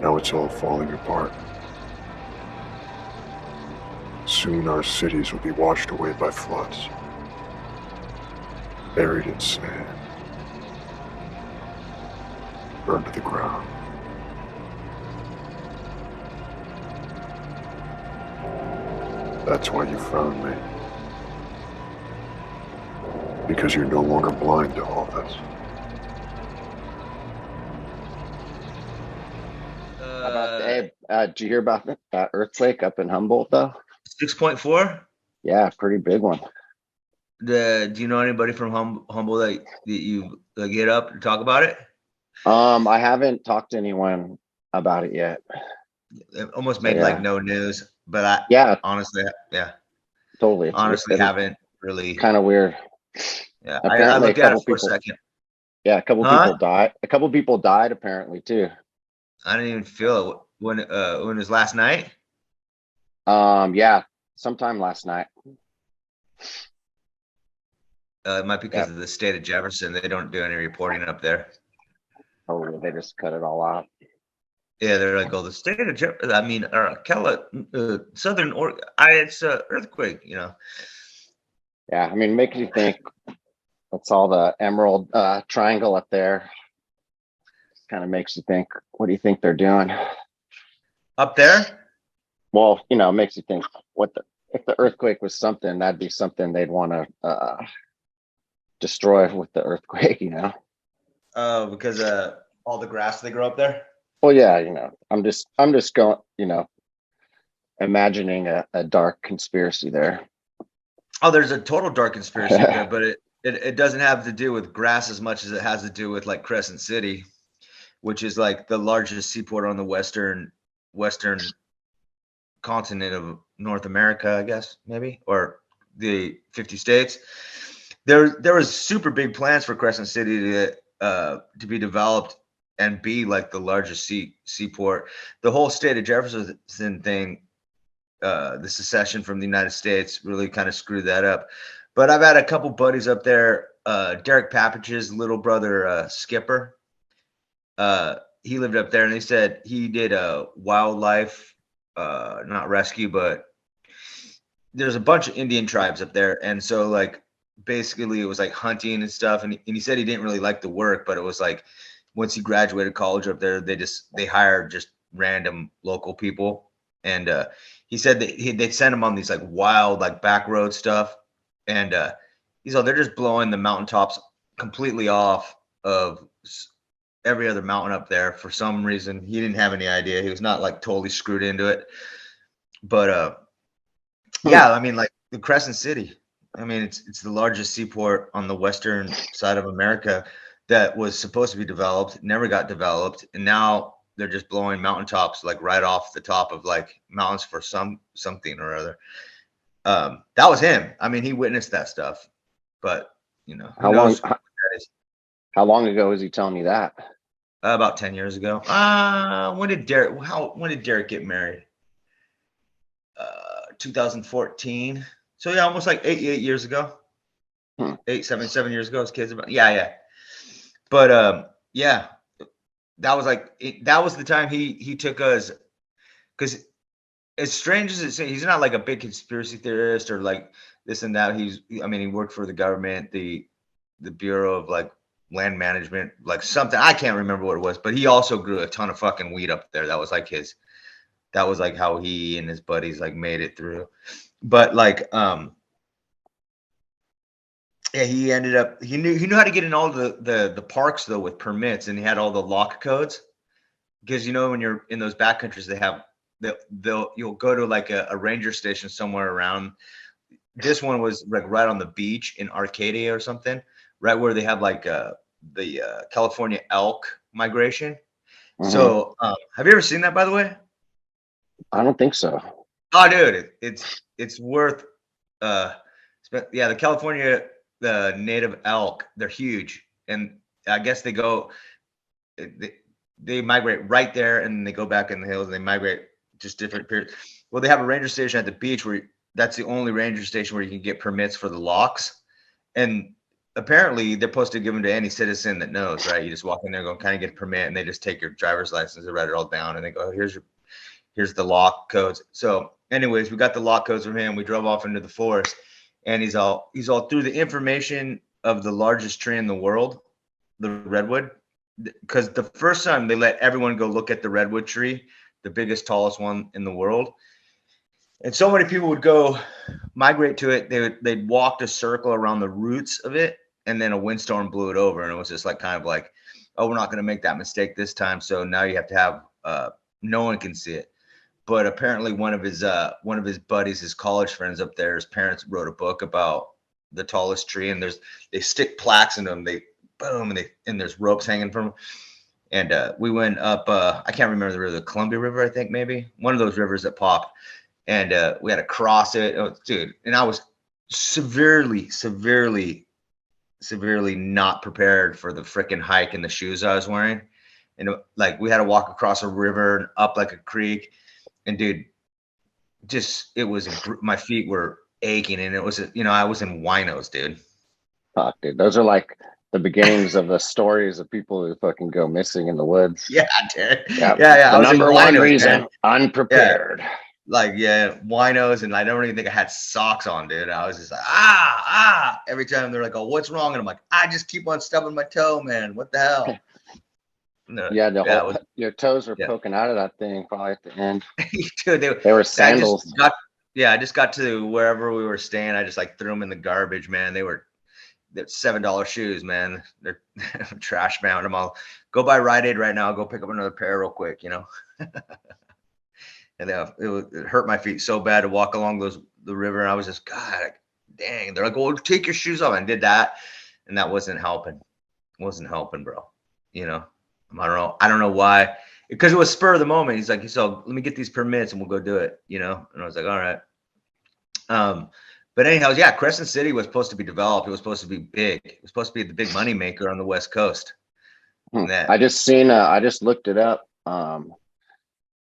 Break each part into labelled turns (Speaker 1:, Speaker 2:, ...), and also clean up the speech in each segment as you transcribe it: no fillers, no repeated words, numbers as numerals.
Speaker 1: Now it's all falling apart. Soon our cities will be washed away by floods, buried in sand, burned to the ground. That's why you found me. Because you're no longer blind to all this.
Speaker 2: How about hey, did you hear about that earthquake up in Humboldt though?
Speaker 3: 6.4.
Speaker 2: Yeah, pretty big one.
Speaker 3: Do you know anybody from Humboldt that you get up to talk about it?
Speaker 2: I haven't talked to anyone about it yet.
Speaker 3: It almost made like no news, but
Speaker 2: yeah,
Speaker 3: honestly,
Speaker 2: totally.
Speaker 3: Honestly, haven't really.
Speaker 2: Kind of weird.
Speaker 3: Yeah, I
Speaker 2: apparently
Speaker 3: looked at it for a second.
Speaker 2: Yeah, a couple people died. A couple people died apparently too.
Speaker 3: I didn't even feel it when it was last night.
Speaker 2: Yeah, sometime last night.
Speaker 3: It might be because of the state of Jefferson. They don't do any reporting up there.
Speaker 2: Oh, they just cut it all out.
Speaker 3: Yeah, they're like, oh, the state of Jefferson. I mean, Southern Oregon. It's an earthquake, you know.
Speaker 2: Yeah, I mean, makes you think. That's all the Emerald Triangle up there. Kind of makes you think. What do you think they're doing
Speaker 3: up there?
Speaker 2: Well, you know, it makes you think. If the earthquake was something, that'd be something they'd want to destroy with the earthquake, you know.
Speaker 3: Oh, because all the grass they grow up there.
Speaker 2: Well, yeah, you know, I'm just going, you know, imagining a dark conspiracy there.
Speaker 3: Oh, there's a total dark conspiracy there, but it doesn't have to do with grass as much as it has to do with like Crescent City, which is like the largest seaport on the western continent of North America, I guess, maybe, or the 50 states. There was super big plans for Crescent City to be developed and be like the largest seaport. The whole state of Jefferson thing, the secession from the United States, really kind of screwed that up. But I've had a couple buddies up there. Derek Papage's little brother, Skipper. He lived up there, and they said he did a wildlife, not rescue, but there's a bunch of Indian tribes up there, and so like basically it was like hunting and stuff. And he said he didn't really like the work, but it was like once he graduated college up there, they hired just random local people, and he said that they'd send him on these like wild like back road stuff, and he's all they're just blowing the mountaintops completely off of every other mountain up there for some reason. He didn't have any idea. He was not like totally screwed into it, but yeah, I mean like the Crescent City. I mean it's the largest seaport on the western side of America that was supposed to be developed, never got developed, and now they're just blowing mountaintops like right off the top of like mountains for something or other. That was him. I mean, he witnessed that stuff, but you know,
Speaker 2: how long ago was he telling you that?
Speaker 3: About 10 years ago. When did Derek get married? 2014. So yeah, almost like eight years ago. 7 years ago. His kids about yeah. But yeah, that was like that was the time he took us, because as strange as it seems, he's not like a big conspiracy theorist or like this and that. I mean, he worked for the government, the Bureau of like Land Management, like something. I can't remember what it was, but he also grew a ton of fucking weed up there. That was like how he and his buddies like made it through. But like yeah, he ended up he knew how to get in all the parks though with permits, and he had all the lock codes, because you know when you're in those backcountries they have you'll go to like a ranger station somewhere around. This one was like right on the beach in Arcadia or something, right where they have like the California elk migration. Mm-hmm. So have you ever seen that, by the way?
Speaker 2: I don't think so.
Speaker 3: Oh, dude, it's worth yeah, the California native elk, they're huge, and I guess they migrate right there, and they go back in the hills, and they migrate just different periods. Well, they have a ranger station at the beach where that's the only ranger station where you can get permits for the locks, and apparently they're supposed to give them to any citizen that knows, right? You just walk in there, go kind of get a permit, and they just take your driver's license and write it all down, and they go, here's the lock codes. So, anyways, we got the lock codes from him. We drove off into the forest, and he's all through the information of the largest tree in the world, the redwood. Because the first time they let everyone go look at the redwood tree, the biggest, tallest one in the world. And so many people would go migrate to it. They'd walked a circle around the roots of it, and then a windstorm blew it over. And it was just like kind of like, oh, we're not going to make that mistake this time. So now you have to have no one can see it. But apparently one of his buddies, his college friends up there, his parents wrote a book about the tallest tree, and they stick plaques in them. They boom, and there's ropes hanging from them. And we went up, I can't remember the river, the Columbia River, I think, maybe one of those rivers that pop. And we had to cross it. Oh, dude. And I was severely not prepared for the freaking hike and the shoes I was wearing. And like, we had to walk across a river and up like a creek. And dude, my feet were aching, and it was, I was in winos, dude.
Speaker 2: Fuck, dude. Those are like the beginnings of the stories of people who fucking go missing in the woods.
Speaker 3: Yeah, dude.
Speaker 2: Yeah.
Speaker 3: Yeah.
Speaker 2: The number one reason, unprepared.
Speaker 3: Yeah. Like, winos, and I don't even think I had socks on, dude. I was just like, every time they're like, oh, what's wrong? And I'm like, I just keep on stubbing my toe, man. What the hell? No,
Speaker 2: your toes were poking out of that thing probably at the end.
Speaker 3: Dude,
Speaker 2: they were sandals.
Speaker 3: I just got to wherever we were staying. I just like threw them in the garbage, man. They're $7 shoes, man. They're trash bound. I'll go buy Rite Aid right now. I'll go pick up another pair real quick, And it hurt my feet so bad to walk along the river. And I was just, God dang. They're like, well, take your shoes off. And I did that. And that wasn't helping. It wasn't helping, bro. I don't know why. Because it was spur of the moment. He's like, so let me get these permits and we'll go do it, And I was like, all right. But anyhow, yeah, Crescent City was supposed to be developed. It was supposed to be big. It was supposed to be the big money maker on the West Coast.
Speaker 2: I just looked it up.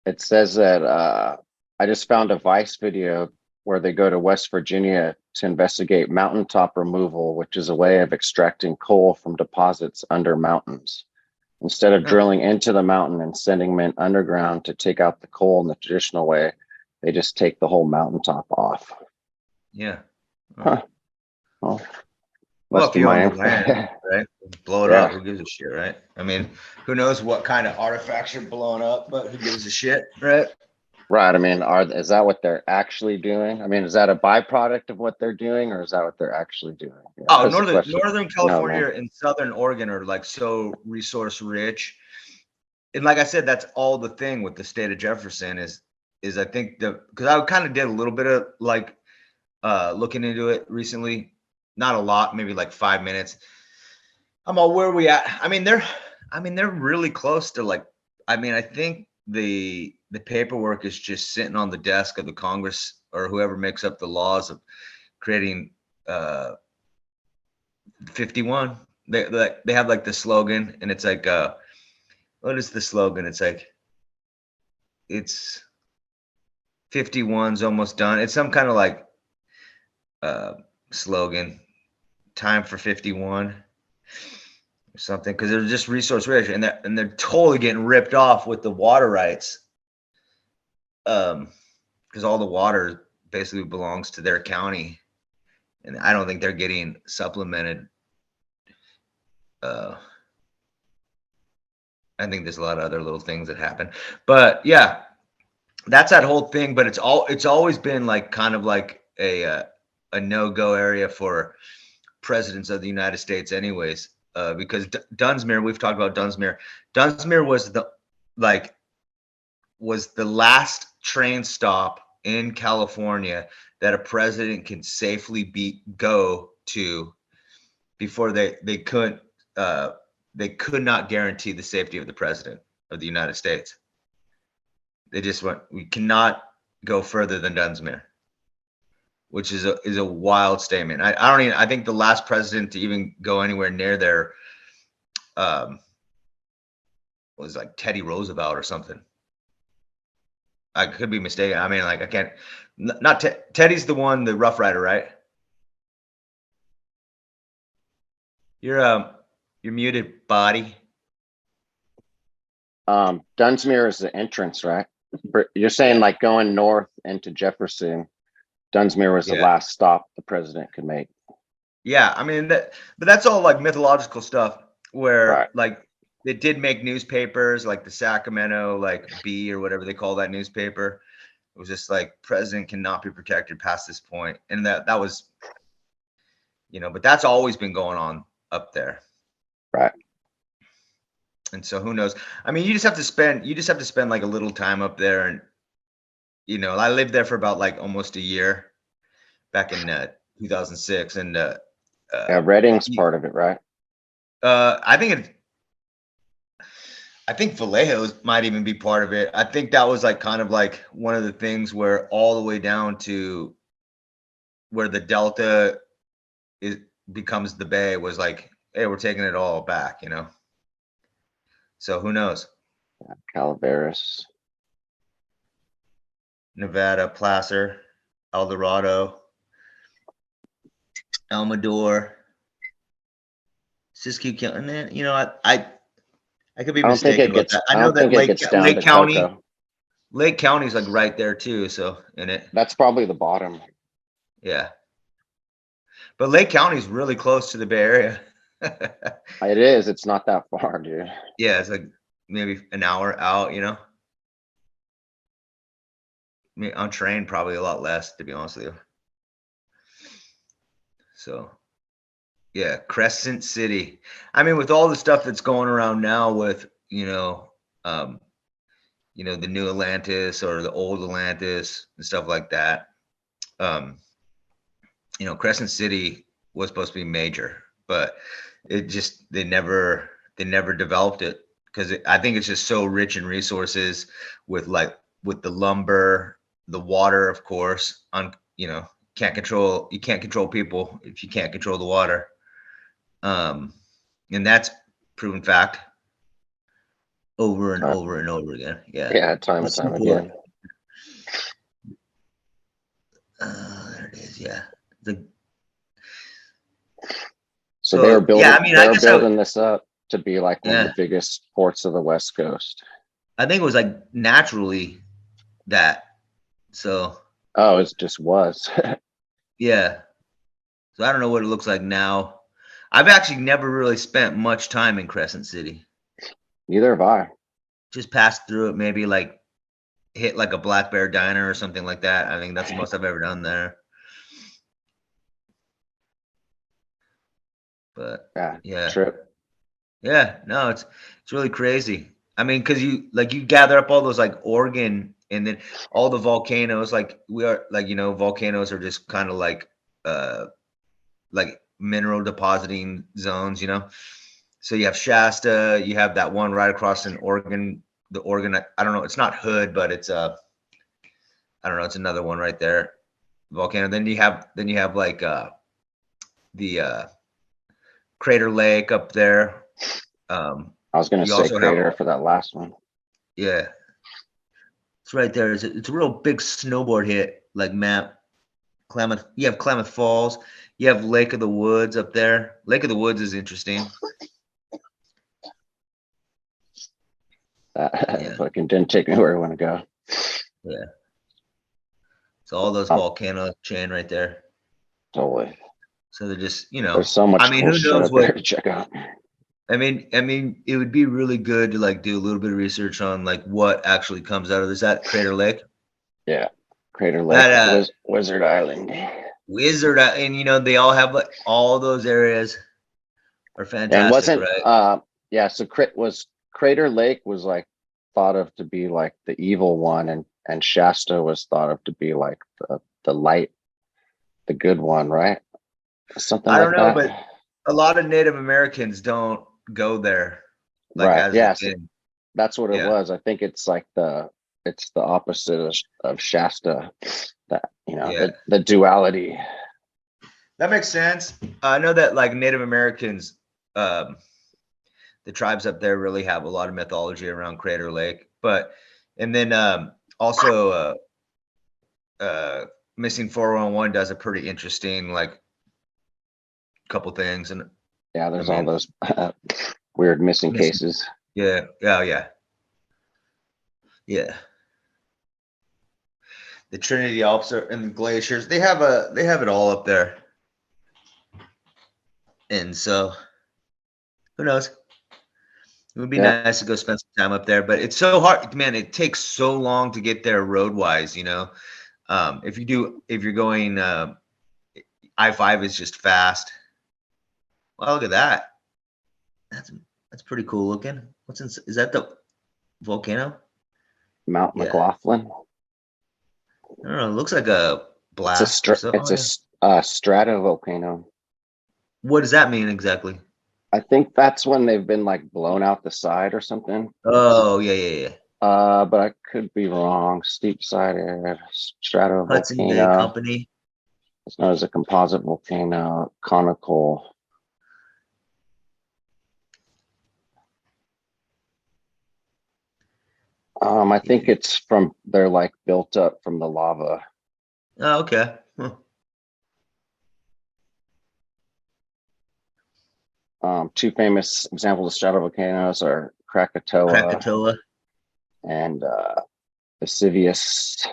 Speaker 2: It says that I just found a Vice video where they go to West Virginia to investigate mountaintop removal, which is a way of extracting coal from deposits under mountains. Instead of drilling into the mountain and sending men underground to take out the coal in the traditional way, they just take the whole mountaintop off.
Speaker 3: Yeah.
Speaker 2: Huh.
Speaker 3: Well, if you own the land, right? Blow it up. Who gives a shit, right? I mean, who knows what kind of artifacts you're blowing up, but who gives a shit, right?
Speaker 2: Right. I mean, is that what they're actually doing? I mean, is that a byproduct of what they're doing, or is that what they're actually doing?
Speaker 3: Northern California and Southern Oregon are like so resource rich. And like I said, that's all the thing with the state of Jefferson is I think because I kind of did a little bit of like looking into it recently. Not a lot, maybe like 5 minutes. I'm all, where are we at? I mean, they're really close to like, I think the paperwork is just sitting on the desk of the Congress or whoever makes up the laws of creating 51. They have like the slogan, and it's like, what is the slogan? It's like, it's 51's almost done. It's some kind of like slogan. Time for 51 or something, because they're just resource rich, and they're totally getting ripped off with the water rights, because all the water basically belongs to their county, and I don't think they're getting supplemented. I think there's a lot of other little things that happen, but yeah, that's that whole thing. But it's always been like kind of like a no-go area for presidents of the United States anyways, because Dunsmuir, we've talked about Dunsmuir. Dunsmuir was the last train stop in California that a president can safely go to before they could not guarantee the safety of the president of the United States. They just went, we cannot go further than Dunsmuir, which is a wild statement. I think the last president to even go anywhere near there was like Teddy Roosevelt or something. I could be mistaken. I mean, like, I can't, not Teddy's the one, the Rough Rider, right? You're muted, body.
Speaker 2: Dunsmuir is the entrance, right? You're saying
Speaker 3: Yeah.
Speaker 2: like going north into Jefferson, Dunsmuir was the
Speaker 3: Yeah.
Speaker 2: last stop the president could make.
Speaker 3: Yeah, I mean but that's all like mythological stuff where
Speaker 2: Right.
Speaker 3: like they did make newspapers like the Sacramento like Bee or whatever they call that newspaper. It was just like president cannot be protected past this point, and that was, but that's always been going on up there.
Speaker 2: Right.
Speaker 3: And so who knows? I mean, you just have to spend like a little time up there, and I lived there for about like almost a year back in 2006, and
Speaker 2: Yeah, Redding's part of it, right?
Speaker 3: I think Vallejo might even be part of it. I think that was like kind of like one of the things where all the way down to where the Delta becomes the Bay was like, hey, we're taking it all back, So who knows?
Speaker 2: Yeah, Calaveras.
Speaker 3: Nevada, Placer, El Dorado, Amador, Siskiyou County. And then, I could be mistaken about that. I know
Speaker 2: don't
Speaker 3: that
Speaker 2: think it gets down to Cocoa.
Speaker 3: Lake County's like right there too. So in it.
Speaker 2: That's probably the bottom.
Speaker 3: Yeah. But Lake County's really close to the Bay Area.
Speaker 2: It is. It's not that far, dude.
Speaker 3: Yeah, it's like maybe an hour out, I mean, on train, probably a lot less, to be honest with you. So, yeah, Crescent City. I mean, with all the stuff that's going around now with, the new Atlantis or the old Atlantis and stuff like that. Crescent City was supposed to be major, but they never developed it because I think it's just so rich in resources with the lumber, the water, of course. You can't control people if you can't control the water. And that's proven fact over and over and over again. Yeah.
Speaker 2: Yeah, time and time again.
Speaker 3: There it is. Yeah.
Speaker 2: So they were building.
Speaker 3: Yeah, I mean,
Speaker 2: they were building this up to be like one of the biggest ports of the West Coast.
Speaker 3: I think it was like naturally that. So.
Speaker 2: Oh, it just was.
Speaker 3: Yeah. So I don't know what it looks like now. I've actually never really spent much time in Crescent City.
Speaker 2: Neither have I.
Speaker 3: Just passed through it, maybe like hit like a Black Bear Diner or something like that. I think that's the most I've ever done there. But yeah.
Speaker 2: Trip.
Speaker 3: Yeah, no, it's really crazy. I mean, because you gather up all those like Oregon and then all the volcanoes, like we are like, volcanoes are just kind of like mineral depositing zones, So you have Shasta, you have that one right across in Oregon, the Oregon, I don't know, it's not Hood, but it's I don't know, it's another one right there, volcano. Then you have like the Crater Lake up there.
Speaker 2: I was going to say Crater for that last one.
Speaker 3: Yeah. It's right there. It's a real big snowboard hit, like map. Klamath. You have Klamath Falls. You have Lake of the Woods up there. Lake of the Woods is interesting.
Speaker 2: Fucking didn't take me where I want to go.
Speaker 3: Yeah. So all those volcano chain right there.
Speaker 2: Totally.
Speaker 3: So they're just,
Speaker 2: there's so much cool shit up there to check out.
Speaker 3: I mean, it would be really good to like do a little bit of research on like what actually comes out of this. That Crater Lake.
Speaker 2: Yeah, Crater Lake, Wizard Island.
Speaker 3: And they all have like all those areas are fantastic,
Speaker 2: and wasn't,
Speaker 3: right?
Speaker 2: So Crater Lake was like thought of to be like the evil one, and Shasta was thought of to be like the light, the good one, right? Something
Speaker 3: I don't know,
Speaker 2: that.
Speaker 3: but a lot of Native Americans don't go there.
Speaker 2: Like, right. Yeah. So that's what it was. I think it's like it's the opposite of Shasta, that, the duality.
Speaker 3: That makes sense. I know that like Native Americans, the tribes up there really have a lot of mythology around Crater Lake, and then also Missing 411 does a pretty interesting like couple things, and
Speaker 2: Yeah,
Speaker 3: I
Speaker 2: there's all
Speaker 3: mean,
Speaker 2: those weird missing
Speaker 3: missing.
Speaker 2: cases.
Speaker 3: Yeah. Yeah. Yeah. Yeah. The Trinity Alps are and the glaciers. They have it all up there. And so who knows? It would be
Speaker 2: Yeah,
Speaker 3: nice to go spend some time up there, but it's so hard, man. It takes so long to get there road wise, if you're going I-5 is just fast. Well, look at that. That's pretty cool looking. Is that the volcano?
Speaker 2: Mount
Speaker 3: Yeah.
Speaker 2: McLaughlin.
Speaker 3: I don't know. It looks like a
Speaker 2: It's a
Speaker 3: blast or something.
Speaker 2: it's a stratovolcano.
Speaker 3: What does that mean exactly?
Speaker 2: I think that's when they've been like blown out the side or something.
Speaker 3: Oh, yeah.
Speaker 2: But I could be wrong. Steep sided
Speaker 3: Hudson Bay
Speaker 2: stratovolcano.
Speaker 3: Company.
Speaker 2: It's known as a composite volcano, conical. I think it's they're like built up from the lava.
Speaker 3: Oh, okay. Huh.
Speaker 2: Two famous examples of stratovolcanoes are Krakatoa
Speaker 3: Krakatoa.
Speaker 2: and Vesuvius.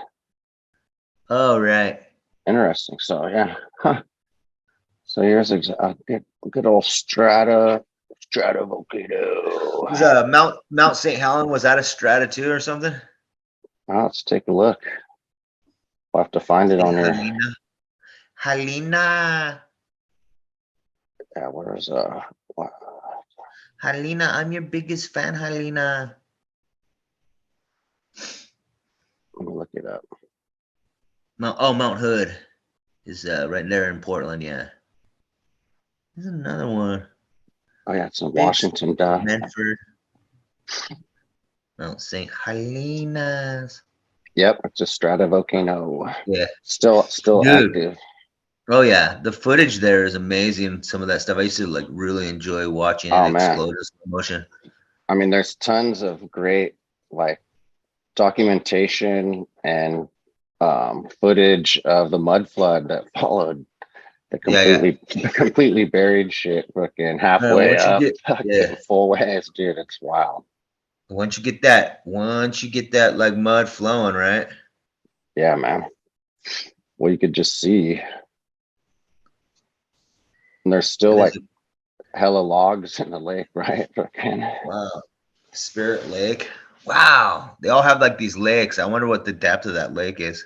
Speaker 3: Oh, right.
Speaker 2: Interesting. So yeah. Huh. So here's a good old stratovolcano.
Speaker 3: Was Mount St. Helen, was that a strata too or something?
Speaker 2: Let's take a look. We'll have to find it
Speaker 3: St.
Speaker 2: on here.
Speaker 3: Helena.
Speaker 2: Yeah, where's
Speaker 3: Helena, I'm your biggest fan, Helena.
Speaker 2: let me look it up.
Speaker 3: Mount Hood is right there in Portland, yeah. There's another one.
Speaker 2: Oh yeah, it's in
Speaker 3: Big
Speaker 2: Washington. Duh.
Speaker 3: Medford. Mount St. Helena's.
Speaker 2: Yep, it's a stratovolcano.
Speaker 3: Yeah.
Speaker 2: Still
Speaker 3: Dude.
Speaker 2: active.
Speaker 3: Oh yeah, the footage there is amazing. Some of that stuff I used to like really enjoy watching it
Speaker 2: Oh
Speaker 3: explode
Speaker 2: man.
Speaker 3: in slow motion.
Speaker 2: I mean, there's tons of great like documentation and footage of the mud flood that followed the
Speaker 3: Yeah.
Speaker 2: completely buried shit fucking
Speaker 3: Man,
Speaker 2: halfway
Speaker 3: once you
Speaker 2: up
Speaker 3: get
Speaker 2: fucking full ways, dude. It's wild.
Speaker 3: once you get that like mud flowing, right?
Speaker 2: Yeah, man. Well, you could just see. And there's still
Speaker 3: There's
Speaker 2: like hella logs in the lake, right? Fucking
Speaker 3: wow. Spirit Lake. Wow. They all have like these lakes. I wonder what the depth of that lake is.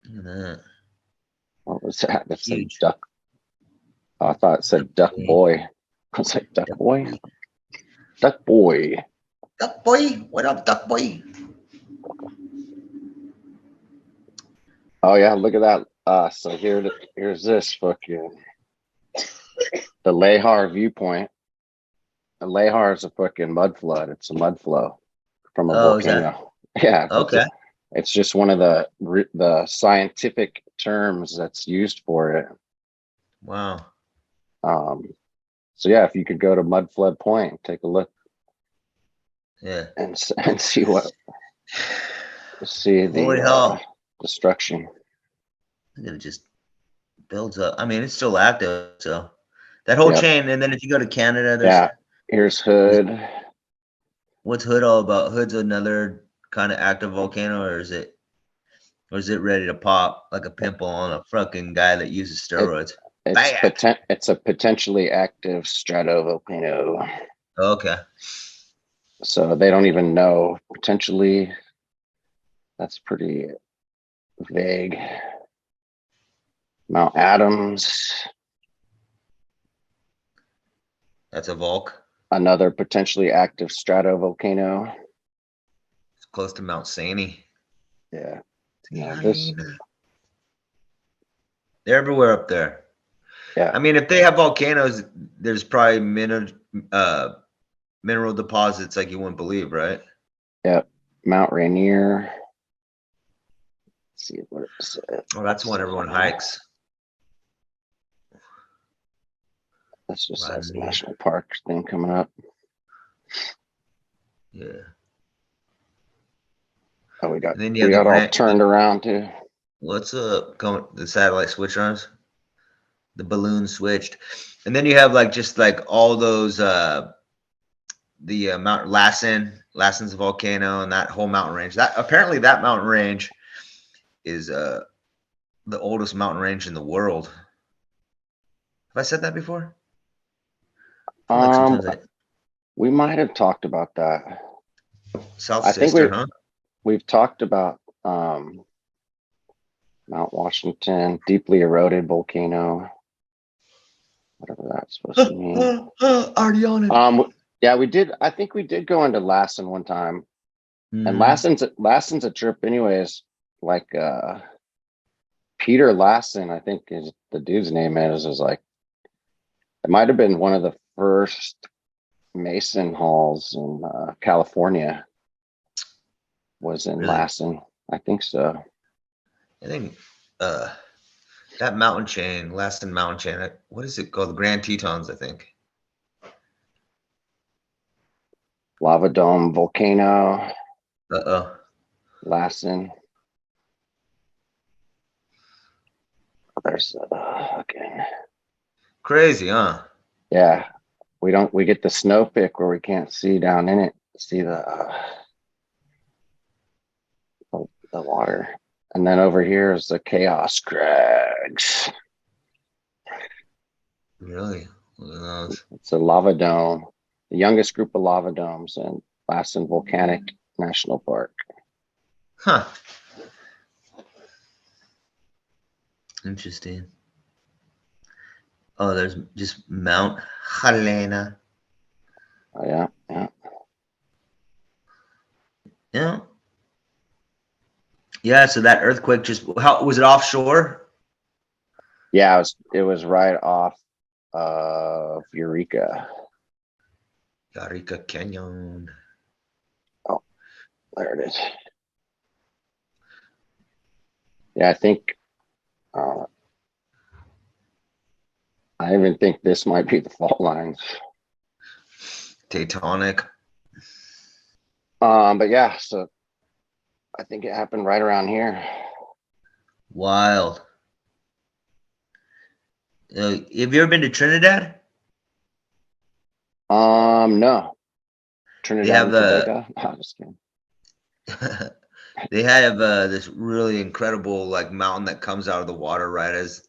Speaker 3: Look at that.
Speaker 2: what was that? That said
Speaker 3: Huge.
Speaker 2: duck. Oh, I thought it said duck boy. I was like, duck boy? Duck boy.
Speaker 3: Duck boy. What up, duck boy?
Speaker 2: Oh yeah, look at that. So here's this fucking the Lehar viewpoint. The Lehar is a fucking mud flood. It's a mud flow from a
Speaker 3: Oh, is that
Speaker 2: volcano. Yeah,
Speaker 3: okay?
Speaker 2: it's just one of the scientific terms that's used for it.
Speaker 3: Wow.
Speaker 2: So yeah, if you could go to Mud Flood Point, take a look
Speaker 3: Yeah.
Speaker 2: and see
Speaker 3: Holy
Speaker 2: the
Speaker 3: hell.
Speaker 2: destruction.
Speaker 3: It just builds up. I mean, it's still active, so that whole
Speaker 2: Yep.
Speaker 3: chain. And then if you go to Canada,
Speaker 2: Yeah. Here's Hood.
Speaker 3: what's Hood all about? Hood's another kind of active volcano, or is it ready to pop like a pimple on a fucking guy that uses steroids?
Speaker 2: It's a potentially active stratovolcano.
Speaker 3: Okay.
Speaker 2: So they don't even know. Potentially, that's pretty vague. Mount Adams,
Speaker 3: That's a Volc.
Speaker 2: another potentially active stratovolcano.
Speaker 3: It's close to Mount Saney.
Speaker 2: Yeah.
Speaker 3: Yeah,
Speaker 2: This.
Speaker 3: They're everywhere up there.
Speaker 2: Yeah.
Speaker 3: I mean, if they have volcanoes, there's probably mineral deposits like you wouldn't believe, right?
Speaker 2: Yep. Mount Rainier. Let's see what it says.
Speaker 3: Oh, that's one everyone hikes.
Speaker 2: That's just
Speaker 3: Right.
Speaker 2: a national park thing coming up.
Speaker 3: Yeah.
Speaker 2: Oh, we got
Speaker 3: And then you have the
Speaker 2: all turned around too.
Speaker 3: What's going the satellite switch arms? The balloon switched. And then you have like just like all those the Mount Lassen's a volcano, and that whole mountain range. That apparently that mountain range is the oldest mountain range in the world. Have I said that before? I feel like sometimes
Speaker 2: we might have talked about that.
Speaker 3: South
Speaker 2: I think
Speaker 3: Sister, huh?
Speaker 2: we've talked about Mount Washington, deeply eroded volcano, whatever that's supposed to mean.
Speaker 3: Already on it.
Speaker 2: Yeah, we did. I think we did go into Lassen one time, and Lassen's a trip, anyways. Like Peter Lassen, I think is the dude's name is like it might have been one of the first Mason halls in California. Was in
Speaker 3: Really?
Speaker 2: Lassen, I think so.
Speaker 3: I think that mountain chain, Lassen mountain chain, what is it called? The Grand Tetons, I think.
Speaker 2: Lava Dome volcano. Lassen. There's again.
Speaker 3: Crazy, huh?
Speaker 2: Yeah, we get the snow pick where we can't see down in it. See the water, and then over here is the Chaos Crags.
Speaker 3: Really?
Speaker 2: It's a lava dome, the youngest group of lava domes in Lassen Volcanic National Park.
Speaker 3: Huh. Interesting. Oh, there's just Mount Helena.
Speaker 2: Oh, yeah.
Speaker 3: Yeah, so that earthquake how was it offshore?
Speaker 2: Yeah, it was right off of Eureka.
Speaker 3: Eureka Canyon.
Speaker 2: Oh, there it is. Yeah, I think I even think this might be the fault lines.
Speaker 3: Tectonic.
Speaker 2: But yeah, so I think it happened right around here.
Speaker 3: Wild. Have you ever been to Trinidad?
Speaker 2: No. Trinidad and Tobago. No, I'm just kidding.
Speaker 3: They have this really incredible like mountain that comes out of the water right as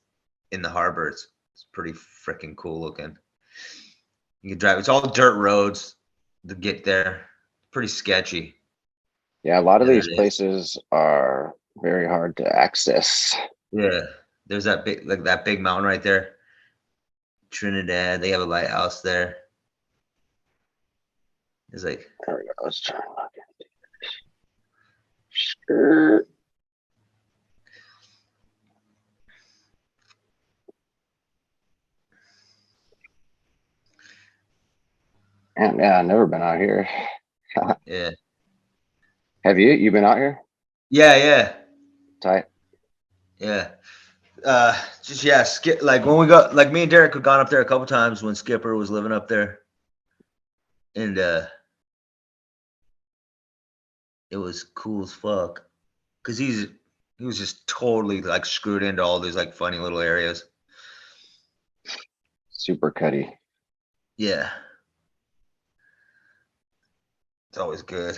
Speaker 3: in the harbor. It's pretty freaking cool looking. You can drive. It's all dirt roads to get there. Pretty sketchy.
Speaker 2: Yeah, a lot of these places are very hard to access.
Speaker 3: Yeah, there's that big mountain right there. Trinidad. They have a lighthouse there. It's like
Speaker 2: there we go. Let's try and look at it. Sure. Yeah, I've never been out here.
Speaker 3: yeah.
Speaker 2: Have you? You been out here?
Speaker 3: Yeah.
Speaker 2: Tight.
Speaker 3: Yeah. Skip like when we got like me and Derek had gone up there a couple times when Skipper was living up there. And it was cool as fuck. Cause he was just totally like screwed into all these like funny little areas.
Speaker 2: Super cutty.
Speaker 3: Yeah. It's always good.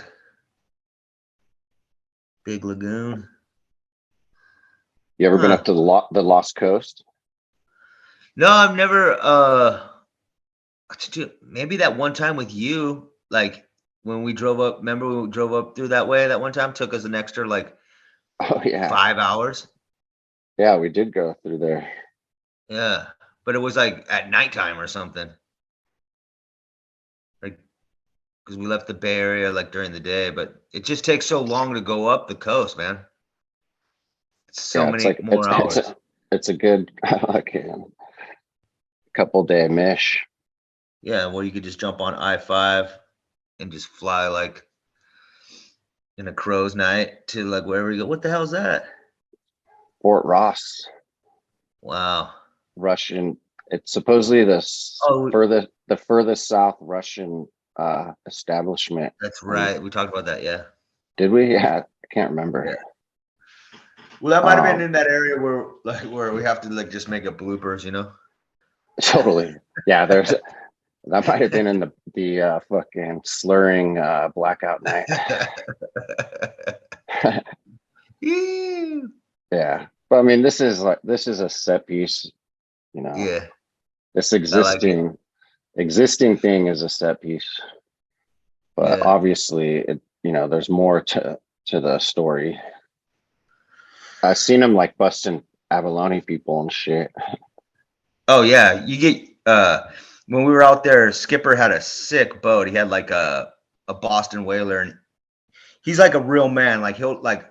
Speaker 3: Big Lagoon.
Speaker 2: You ever been up to the Lost Coast?
Speaker 3: No, I've never maybe that one time with you, like when we drove up, remember we drove up through that way that one time, took us an extra like 5 hours.
Speaker 2: Yeah, we did go through there.
Speaker 3: Yeah, but it was like at nighttime or something. Like, because we left the Bay Area like during the day, but it just takes so long to go up the coast, man. It's so many more hours.
Speaker 2: It's a good like a couple day mish.
Speaker 3: Yeah, well, you could just jump on I-5 and just fly like in a crow's night to like wherever you go. What the hell is that?
Speaker 2: Fort Ross.
Speaker 3: Wow.
Speaker 2: Russian. It's supposedly the furthest south Russian establishment.
Speaker 3: That's right. We talked about that. Yeah.
Speaker 2: Did we? Yeah, I can't remember.
Speaker 3: Yeah. Well, that might have been in that area where we have to like just make up bloopers, you know?
Speaker 2: Totally. Yeah, that might have been in the fucking slurring blackout night. Yeah. But I mean, this is a set piece, you know.
Speaker 3: Yeah,
Speaker 2: This
Speaker 3: I like it.
Speaker 2: existing thing is a set piece. But
Speaker 3: Yeah.
Speaker 2: obviously there's more to the story. I've seen them like busting abalone people and shit.
Speaker 3: Oh yeah, you get when we were out there, Skipper had a sick boat. He had like a Boston whaler, and he's like a real man. Like he'll like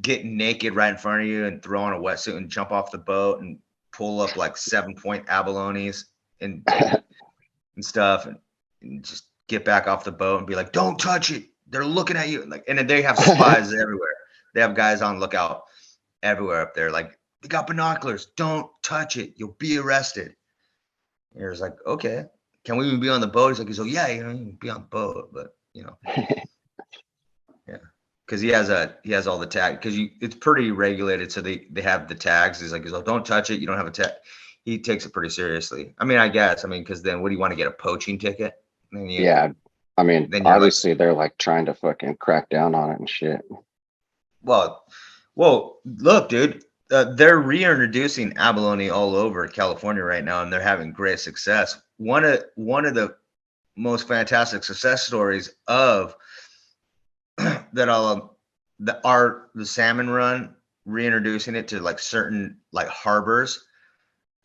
Speaker 3: get naked right in front of you and throw on a wetsuit and jump off the boat and pull up like 7-point abalones and stuff and just get back off the boat and be like, "Don't touch it. They're looking at you." Like, and then they have spies everywhere. They have guys on lookout everywhere up there. Like, they got binoculars. Don't touch it. You'll be arrested. And it was like, okay, can we even be on the boat? He's like, so yeah, you can be on the boat, but yeah, because he has all the tag because it's pretty regulated, so they have the tags. He's like, don't touch it. You don't have a tag. He takes it pretty seriously. I mean, I guess. I mean, because then what do you want to get a poaching ticket?
Speaker 2: Yeah. I mean, obviously they're like trying to fucking crack down on it and shit.
Speaker 3: Well, look, dude, they're reintroducing abalone all over California right now, and they're having great success. One of the most fantastic success stories of that the salmon run, reintroducing it to like certain like harbors.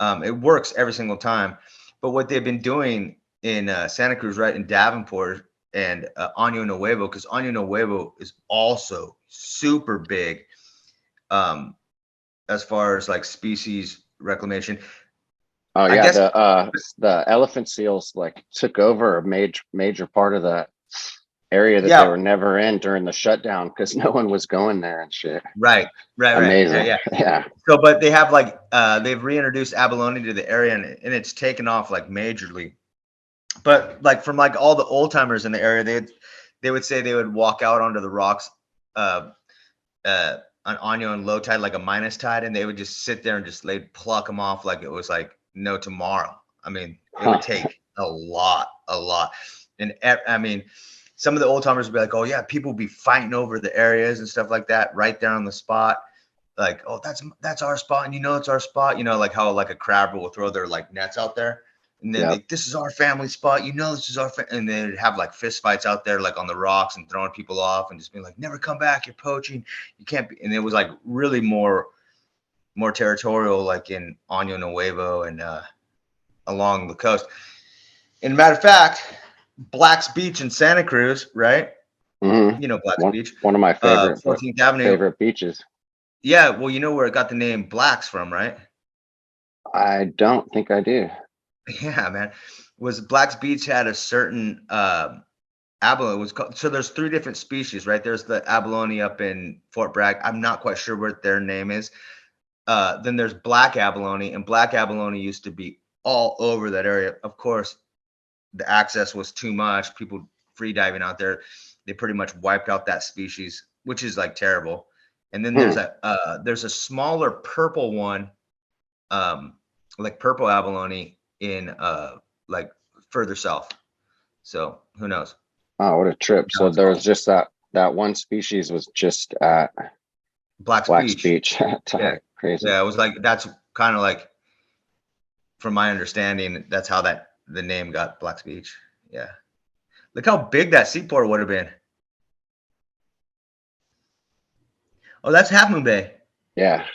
Speaker 3: It works every single time, but what they've been doing in Santa Cruz, right, in Davenport and Año Nuevo, because Año Nuevo is also super big as far as like species reclamation.
Speaker 2: Oh yeah, the elephant seals like took over a major part of that area that they were never in during the shutdown because no one was going there and shit.
Speaker 3: Right.
Speaker 2: Amazing. Yeah.
Speaker 3: So, but they have like they've reintroduced abalone to the area, and it's taken off like majorly. But like from like all the old timers in the area, they would say they would walk out onto the rocks on Año and low tide, like a minus tide, and they would just sit there and they'd pluck them off like it was like no tomorrow. I mean, it would take a lot. And I mean, some of the old timers would be like, oh yeah, people would be fighting over the areas and stuff like that right there on the spot. Like, oh, that's our spot, and it's our spot. Like how like a crabber will throw their like nets out there. And then this is our family spot. This is our and they'd have like fist fights out there, like on the rocks and throwing people off and just being like, never come back. You're poaching. You can't be. And it was like really more territorial, like in Año Nuevo and along the coast. And matter of fact, Black's Beach in Santa Cruz, right?
Speaker 2: Mm-hmm.
Speaker 3: Black's Beach.
Speaker 2: One of my favorite
Speaker 3: 14th Avenue.
Speaker 2: Favorite beaches.
Speaker 3: Yeah. Well, you know where it got the name Black's from, right?
Speaker 2: I don't think I do.
Speaker 3: Yeah, man. Was Black's Beach had a certain abalone. It was called, so there's 3 different species, right? There's the abalone up in Fort Bragg. I'm not quite sure what their name is. Then there's black abalone, and black abalone used to be all over that area. Of course, the access was too much. People free diving out there. They pretty much wiped out that species, which is like terrible. And then there's a smaller purple one, like purple abalone in like further south. So who knows?
Speaker 2: Oh, what a trip. So there was just that one species was just at
Speaker 3: Black's Beach.
Speaker 2: Yeah. Crazy.
Speaker 3: Yeah, it was like that's kind of like, from my understanding, that's how the name got Black's Beach. Yeah. Look how big that seaport would have been. Oh, that's Half Moon Bay.
Speaker 2: Yeah.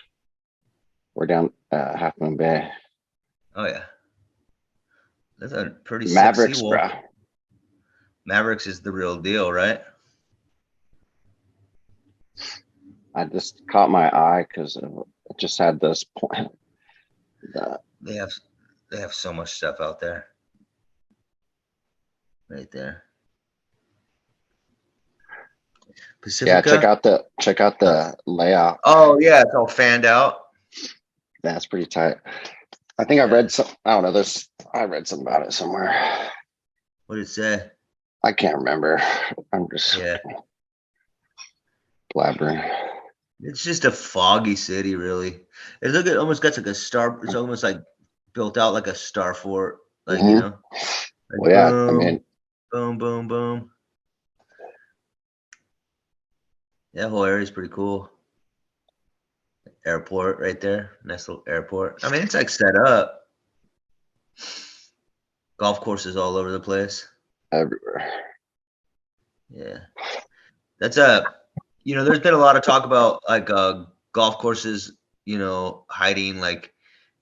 Speaker 2: We're down Half Moon Bay.
Speaker 3: Oh yeah. That's a pretty
Speaker 2: Mavericks,
Speaker 3: sick seawall.
Speaker 2: bro.
Speaker 3: Mavericks is the real deal, right?
Speaker 2: I just caught my eye because it just had this point.
Speaker 3: They have so much stuff out there. Right there. Pacifica?
Speaker 2: Yeah, check out the layout.
Speaker 3: Oh yeah, it's all fanned out.
Speaker 2: That's pretty tight. I think I read some. I don't know. I read something about it somewhere.
Speaker 3: What did it say?
Speaker 2: I can't remember. I'm just blabbering.
Speaker 3: It's just a foggy city, really. It look, it almost got like a star. It's almost like built out like a Starfort, like
Speaker 2: Hmm.
Speaker 3: like
Speaker 2: Well, yeah, I
Speaker 3: boom,
Speaker 2: mean,
Speaker 3: boom, boom, boom. Yeah, whole area is pretty cool. Airport right there, nice little airport. I mean, it's like set up. Golf courses all over the place.
Speaker 2: everywhere.
Speaker 3: Yeah, that's there's been a lot of talk about like golf courses, hiding, like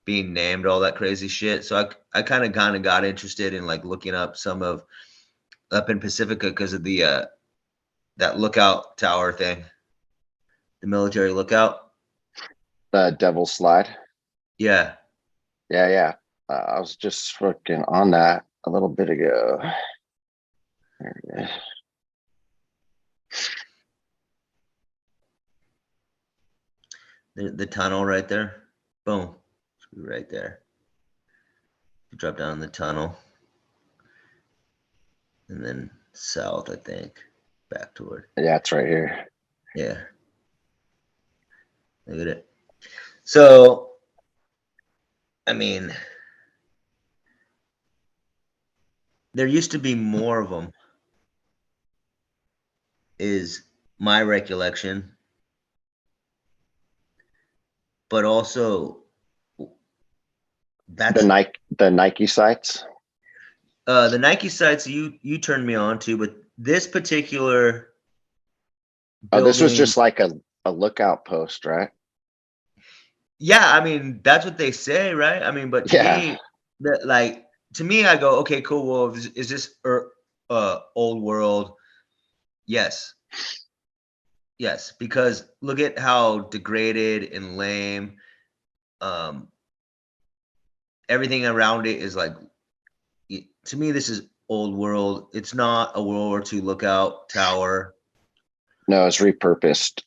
Speaker 3: being named, all that crazy shit. So I kind of got interested in like looking up some of up in Pacifica because of the that lookout tower thing, the military lookout.
Speaker 2: The Devil's Slide.
Speaker 3: Yeah,
Speaker 2: Yeah, yeah. I was just fucking on that a little bit ago. There it is.
Speaker 3: the tunnel right there. Boom, right there. You drop down the tunnel, and then south, I think, back toward.
Speaker 2: Yeah, it's right here.
Speaker 3: Yeah, look at it. So, I mean, there used to be more of them, is my recollection, but also
Speaker 2: The
Speaker 3: that's
Speaker 2: Nike sites.
Speaker 3: the Nike sites you turned me on to, but this particular
Speaker 2: Oh, this was
Speaker 3: building,
Speaker 2: just like a lookout post, right?
Speaker 3: yeah, I mean that's what they say, right? I mean, but to
Speaker 2: Yeah.
Speaker 3: me, that like to me, I go, okay, cool. Well, is this old world? Yes, yes, because look at how degraded and lame. Um, Everything around it is like, to me, this is old world. It's not a World War II lookout tower.
Speaker 2: No, it's repurposed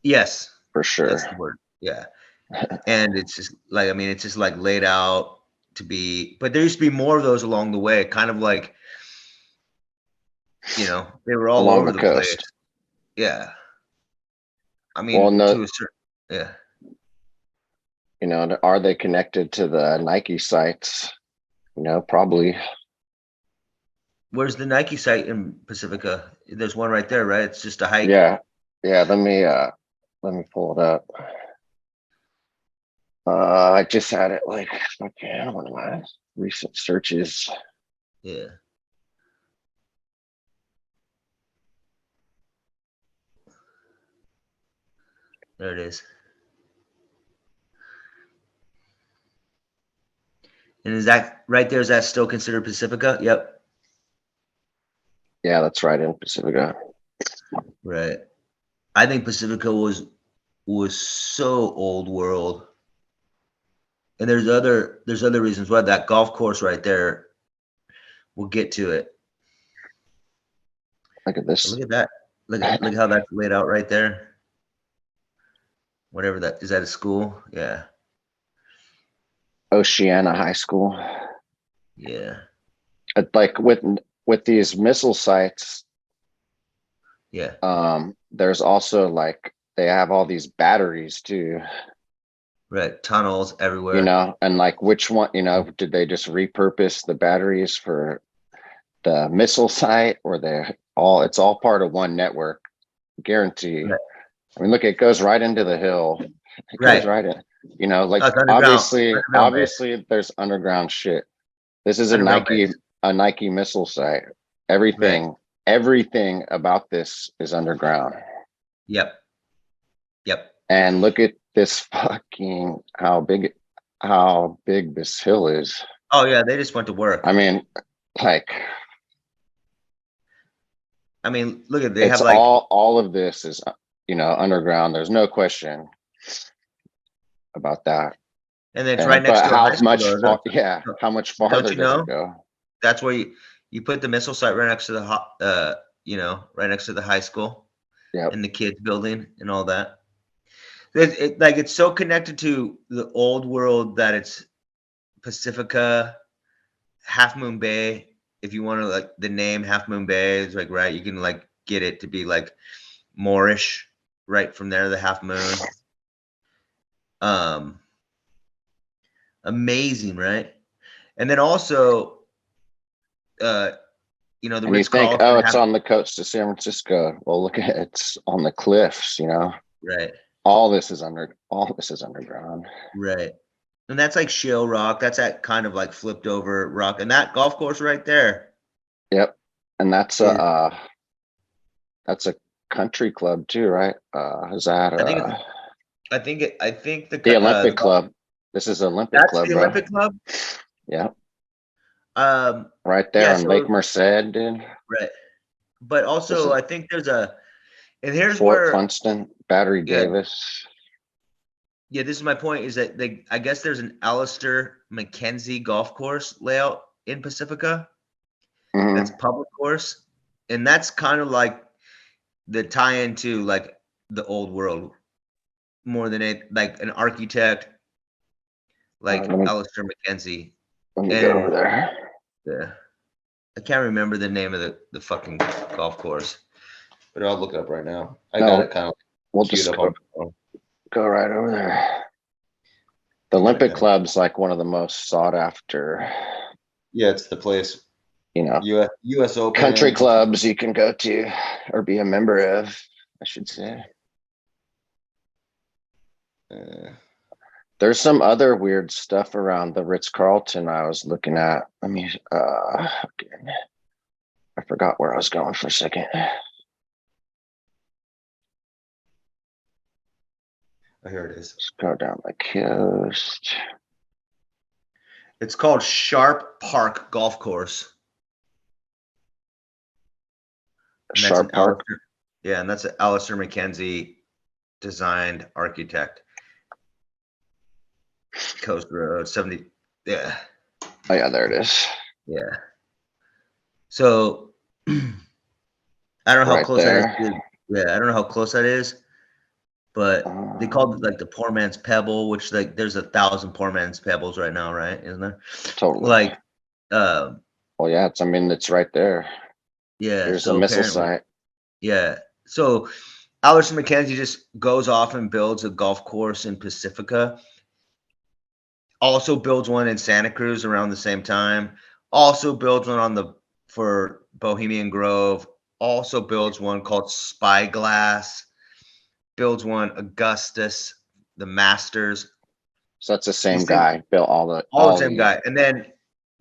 Speaker 3: Yes,
Speaker 2: for
Speaker 3: that's
Speaker 2: sure.
Speaker 3: the word. Yeah. And it's just like, I mean, it's just like laid out to be, but there used to be more of those along the way, kind of like, they were all
Speaker 2: Along
Speaker 3: over
Speaker 2: the
Speaker 3: the place.
Speaker 2: coast.
Speaker 3: Yeah. I
Speaker 2: Well,
Speaker 3: mean,
Speaker 2: no,
Speaker 3: to a certain, yeah.
Speaker 2: are they connected to the Nike sites? Probably.
Speaker 3: Where's the Nike site in Pacifica? There's one right there, right? It's just a hike.
Speaker 2: Yeah. Yeah, let me pull it up. I just had it like fucking one of my recent searches.
Speaker 3: Yeah. There it is. And is that right there? Is that still considered Pacifica? Yep.
Speaker 2: Yeah, that's right in Pacifica.
Speaker 3: Right. I think Pacifica was so old world. And there's other reasons why. That golf course right there, we'll get to it.
Speaker 2: Look at
Speaker 3: But
Speaker 2: this.
Speaker 3: look at that. Look how that's laid out right there. Whatever that is, that a school? Yeah.
Speaker 2: Oceana High School.
Speaker 3: Yeah.
Speaker 2: Like with these missile sites,
Speaker 3: Yeah.
Speaker 2: there's also like they have all these batteries too,
Speaker 3: Right. Tunnels everywhere.
Speaker 2: and like which one, did they just repurpose the batteries for the missile site, or it's all part of one network, guarantee.
Speaker 3: Right.
Speaker 2: I mean, look, it goes right into the hill. It goes
Speaker 3: Right.
Speaker 2: right in, like
Speaker 3: Oh, it's
Speaker 2: obviously,
Speaker 3: underground base.
Speaker 2: there's underground shit. This is
Speaker 3: Underground base.
Speaker 2: A Nike missile site.
Speaker 3: Right.
Speaker 2: Everything about this is underground.
Speaker 3: Yep. Yep.
Speaker 2: And look at this fucking how big this hill is.
Speaker 3: Oh yeah, they just went to
Speaker 2: I
Speaker 3: work.
Speaker 2: mean, like
Speaker 3: I mean, look at they
Speaker 2: it's
Speaker 3: have like,
Speaker 2: all of this is underground. There's no question about that.
Speaker 3: and then it's right
Speaker 2: And
Speaker 3: next
Speaker 2: but
Speaker 3: to a high
Speaker 2: how
Speaker 3: school
Speaker 2: much
Speaker 3: though.
Speaker 2: how much
Speaker 3: Don't
Speaker 2: farther
Speaker 3: you
Speaker 2: does it
Speaker 3: know?
Speaker 2: go?
Speaker 3: That's where you put the missile site right next to right next to the high school
Speaker 2: Yep.
Speaker 3: and the kids building and all that. Like it's so connected to the old world that it's Pacifica, Half Moon Bay. If you want to, like, the name Half Moon Bay is like, right, you can like get it to be like Moorish, right from there, the half moon. Amazing, right? And then also, the
Speaker 2: And you think,
Speaker 3: Ritz-Carlton
Speaker 2: oh, it's on the coast of San Francisco. Well, look at it. It's on the cliffs,
Speaker 3: right,
Speaker 2: All this is underground.
Speaker 3: right. And that's like shale rock. That's that kind of like flipped over rock. And that golf course right there.
Speaker 2: Yep. And that's
Speaker 3: is-
Speaker 2: a country club too, right? Is that
Speaker 3: I think I think
Speaker 2: the Olympic Club? This is Olympic
Speaker 3: That's
Speaker 2: Club,
Speaker 3: the
Speaker 2: bro.
Speaker 3: Olympic Club.
Speaker 2: Yeah.
Speaker 3: Um,
Speaker 2: Right there
Speaker 3: yeah,
Speaker 2: on Lake Merced, dude.
Speaker 3: right. But also, I think there's and here's
Speaker 2: Fort
Speaker 3: where,
Speaker 2: Funston, Battery
Speaker 3: yeah,
Speaker 2: Davis.
Speaker 3: yeah, this is my point, is that I guess there's an Alistair Mackenzie golf course layout in Pacifica.
Speaker 2: Mhm.
Speaker 3: That's public course. And that's kind of like the tie-in to like the old world more than like an architect like Alistair Mackenzie.
Speaker 2: Let me go over there.
Speaker 3: Yeah. I can't remember the name of the fucking golf course, but I'll look it up right now. I got it kind of
Speaker 2: We'll
Speaker 3: queued
Speaker 2: just
Speaker 3: up on my phone.
Speaker 2: go right over there. The Olympic Club's like one of the most sought after.
Speaker 3: Yeah, it's the place. U.S. Open
Speaker 2: country clubs you can go to or be a member of, I should say. There's some other weird stuff around the Ritz-Carlton I was looking at. Let me I forgot where I was going for a second.
Speaker 3: Oh, here it is.
Speaker 2: Let's go down the coast.
Speaker 3: It's called Sharp Park Golf Course.
Speaker 2: Sharp Park?
Speaker 3: Yeah, and that's an Alistair Mackenzie designed architect. Coast Road 70. Yeah.
Speaker 2: Oh yeah, there it is.
Speaker 3: Yeah. So I don't know how close that is. Yeah, I don't know how close that is, but they called it like the poor man's pebble, which like there's 1,000 poor man's pebbles right now, right? Isn't there?
Speaker 2: Totally.
Speaker 3: Like,
Speaker 2: well, yeah, it's right there.
Speaker 3: Yeah.
Speaker 2: There's a missile site.
Speaker 3: Yeah. So Alistair Mackenzie just goes off and builds a golf course in Pacifica. Also builds one in Santa Cruz around the same time. Also builds one for Bohemian Grove. Also builds one called Spyglass. Builds one Augustus, the Masters.
Speaker 2: So that's the same guy. Built all
Speaker 3: the same guy. And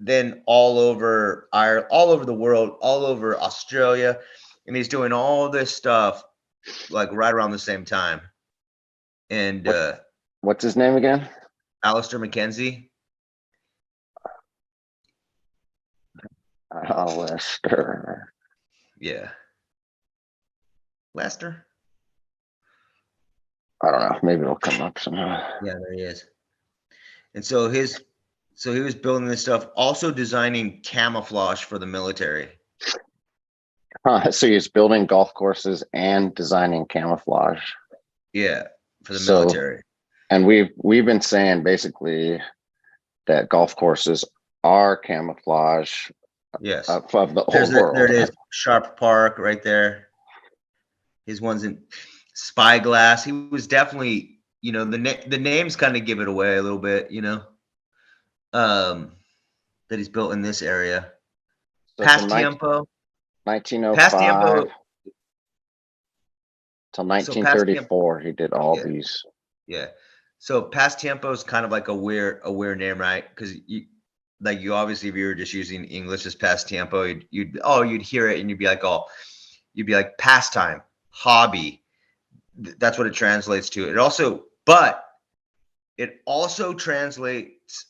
Speaker 3: then all over Ireland, all over the world, all over Australia. And he's doing all this stuff like right around the same time. And
Speaker 2: what's his name again?
Speaker 3: Alistair Mackenzie.
Speaker 2: Alistair.
Speaker 3: Yeah. Lester?
Speaker 2: I don't know. Maybe it'll come up somehow.
Speaker 3: Yeah, there he is. And so he was building this stuff, also designing camouflage for the military.
Speaker 2: So he's building golf courses and designing camouflage.
Speaker 3: Yeah, for the military.
Speaker 2: And we've been saying basically that golf courses are camouflage.
Speaker 3: Yes.
Speaker 2: Of the whole world.
Speaker 3: There it is. Sharp Park right there. His one's in Spyglass. He was definitely, the names kind of give it away a little bit, that he's built in this area.
Speaker 2: So
Speaker 3: Past Tiempo.
Speaker 2: 1905 till 1934, he did all these.
Speaker 3: Yeah. So Past Tiempo is kind of like a weird name, right? Because you obviously, if you were just using English as Past Tiempo, you'd hear it and you'd be like pastime, hobby. That's what it translates to. It also translates,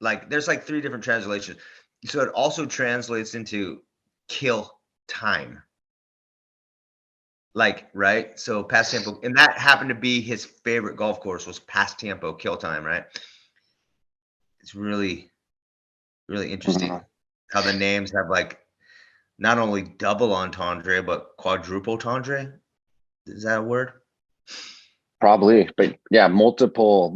Speaker 3: like, there's like 3 different translations. So it also translates into kill time. Like, right? So Past Tiempo, and that happened to be his favorite golf course, was Past Tiempo, kill time, right? It's really, really interesting how the names have like not only double entendre but quadruple entendre. Is that a word?
Speaker 2: Probably, but yeah, multiple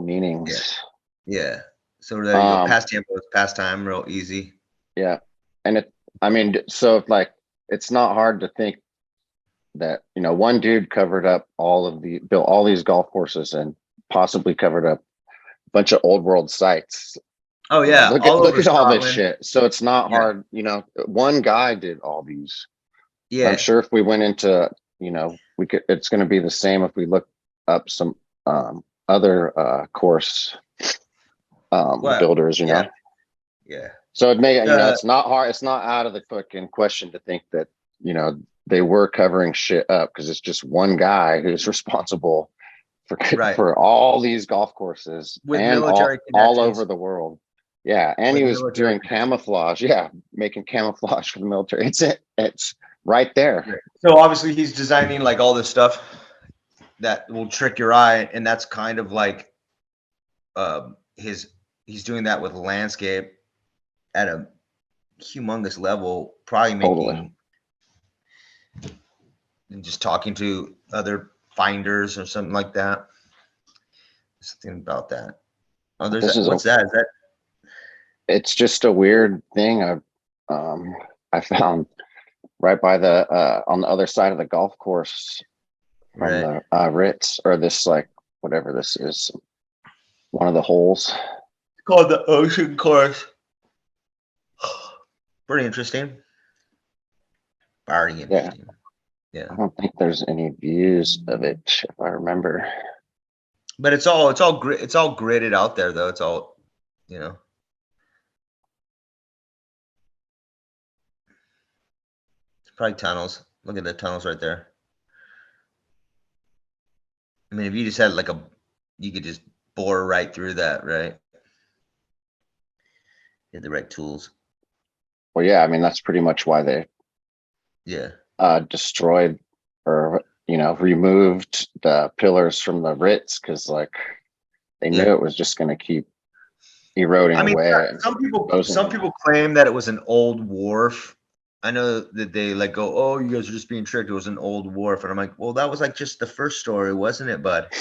Speaker 2: meanings.
Speaker 3: Yeah. So there you go. Past Tiempo is pastime, real easy.
Speaker 2: Yeah. And so like it's not hard to think that, one dude built all these golf courses and possibly covered up a bunch of old world sites.
Speaker 3: Oh yeah,
Speaker 2: Look at
Speaker 3: all over
Speaker 2: all this
Speaker 3: Scotland.
Speaker 2: shit. So it's not
Speaker 3: Yeah,
Speaker 2: hard, one guy did all these. I'm
Speaker 3: yeah.
Speaker 2: sure if we went into, it's going to be the same if we look up some other course
Speaker 3: Well,
Speaker 2: builders,
Speaker 3: yeah, yeah.
Speaker 2: So it may,
Speaker 3: Uh,
Speaker 2: it's not hard. It's not out of the fucking question to think that, they were covering shit up, because it's just one guy who's responsible for
Speaker 3: right.
Speaker 2: for all these golf courses
Speaker 3: With
Speaker 2: and
Speaker 3: military
Speaker 2: all over
Speaker 3: connections.
Speaker 2: the world. Yeah, and
Speaker 3: With
Speaker 2: he was
Speaker 3: military
Speaker 2: doing
Speaker 3: connections.
Speaker 2: camouflage. Yeah, making camouflage for the military. It's right there.
Speaker 3: Right. So obviously he's designing like all this stuff that will trick your eye, and that's kind of like his he's doing that with landscape at a humongous level, probably
Speaker 2: Totally.
Speaker 3: making and just talking to other finders or something like that. Something about that. Oh, there's
Speaker 2: This
Speaker 3: that.
Speaker 2: is a
Speaker 3: What's that? Is that
Speaker 2: it's just a weird thing I found right by the on the other side of the golf course from
Speaker 3: right?
Speaker 2: the Ritz, or this, like, whatever this is, one of the holes.
Speaker 3: It's called the Ocean Course. Pretty interesting. Very
Speaker 2: Yeah,
Speaker 3: interesting. Yeah.
Speaker 2: I don't think there's any views of it, if I remember.
Speaker 3: But it's all gridded out there though. It's all, you know. It's probably tunnels. Look at the tunnels right there. I mean, if you just had like you could just bore right through that, right? You had the right tools.
Speaker 2: Well, yeah, I mean, that's pretty much why they
Speaker 3: Yeah.
Speaker 2: destroyed, or removed the pillars from the Ritz, because, like, they knew
Speaker 3: Yeah.
Speaker 2: it was just going to keep eroding
Speaker 3: I mean,
Speaker 2: away and
Speaker 3: some
Speaker 2: supposedly.
Speaker 3: people claim that it was an old wharf. I know that they like go, "Oh, you guys are just being tricked. It was an old wharf," and I'm like, "Well, that was like just the first story, wasn't it, bud?" You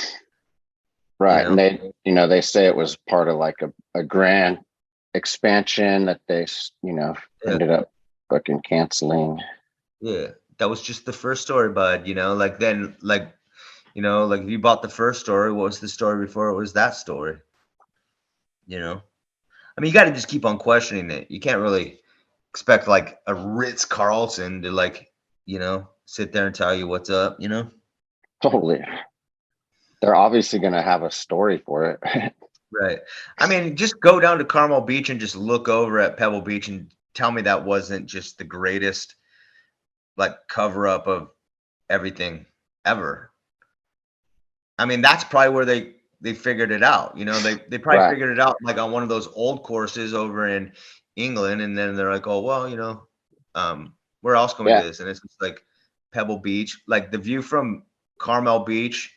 Speaker 2: Right, and
Speaker 3: know?
Speaker 2: they say it was part of, like, a grand expansion that they
Speaker 3: Yeah.
Speaker 2: ended up fucking canceling.
Speaker 3: Yeah. That was just the first story, bud. Like then, like if you bought the first story, what was the story before it was that story? I mean, you got to just keep on questioning it. You can't really expect like a Ritz Carlson to sit there and tell you what's up.
Speaker 2: Totally, they're obviously going to have a story for it.
Speaker 3: Right. I mean, just go down to Carmel Beach and just look over at Pebble Beach and tell me that wasn't just the greatest like cover up of everything ever. I mean, that's probably where they figured it out. They probably
Speaker 2: Right.
Speaker 3: figured it out like on one of those old courses over in England, and then they're like, oh well, where else can we do
Speaker 2: Yeah.
Speaker 3: this? And it's just like Pebble Beach, like the view from Carmel Beach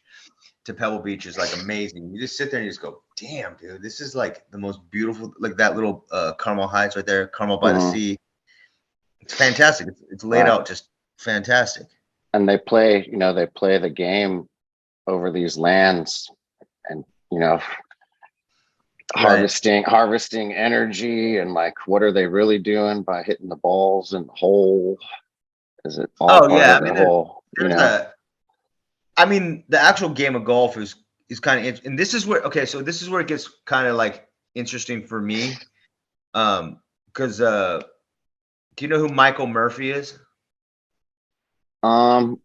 Speaker 3: to Pebble Beach is like amazing. You just sit there and you just go, damn, dude, this is like the most beautiful, like that little Carmel Heights right there, Carmel by the
Speaker 2: Mhm.
Speaker 3: sea. It's fantastic. It's laid
Speaker 2: Right.
Speaker 3: out just fantastic.
Speaker 2: And they play the game over these lands, and
Speaker 3: Right.
Speaker 2: harvesting energy, and, like, what are they really doing by hitting the balls in the hole? Is it all
Speaker 3: Oh
Speaker 2: part
Speaker 3: yeah.
Speaker 2: of
Speaker 3: I
Speaker 2: the
Speaker 3: mean,
Speaker 2: whole,
Speaker 3: there's I mean, the actual game of golf is kind of, and this is where, okay, so this is where it gets kind of like interesting for me. Because do you know who Michael Murphy is?
Speaker 2: um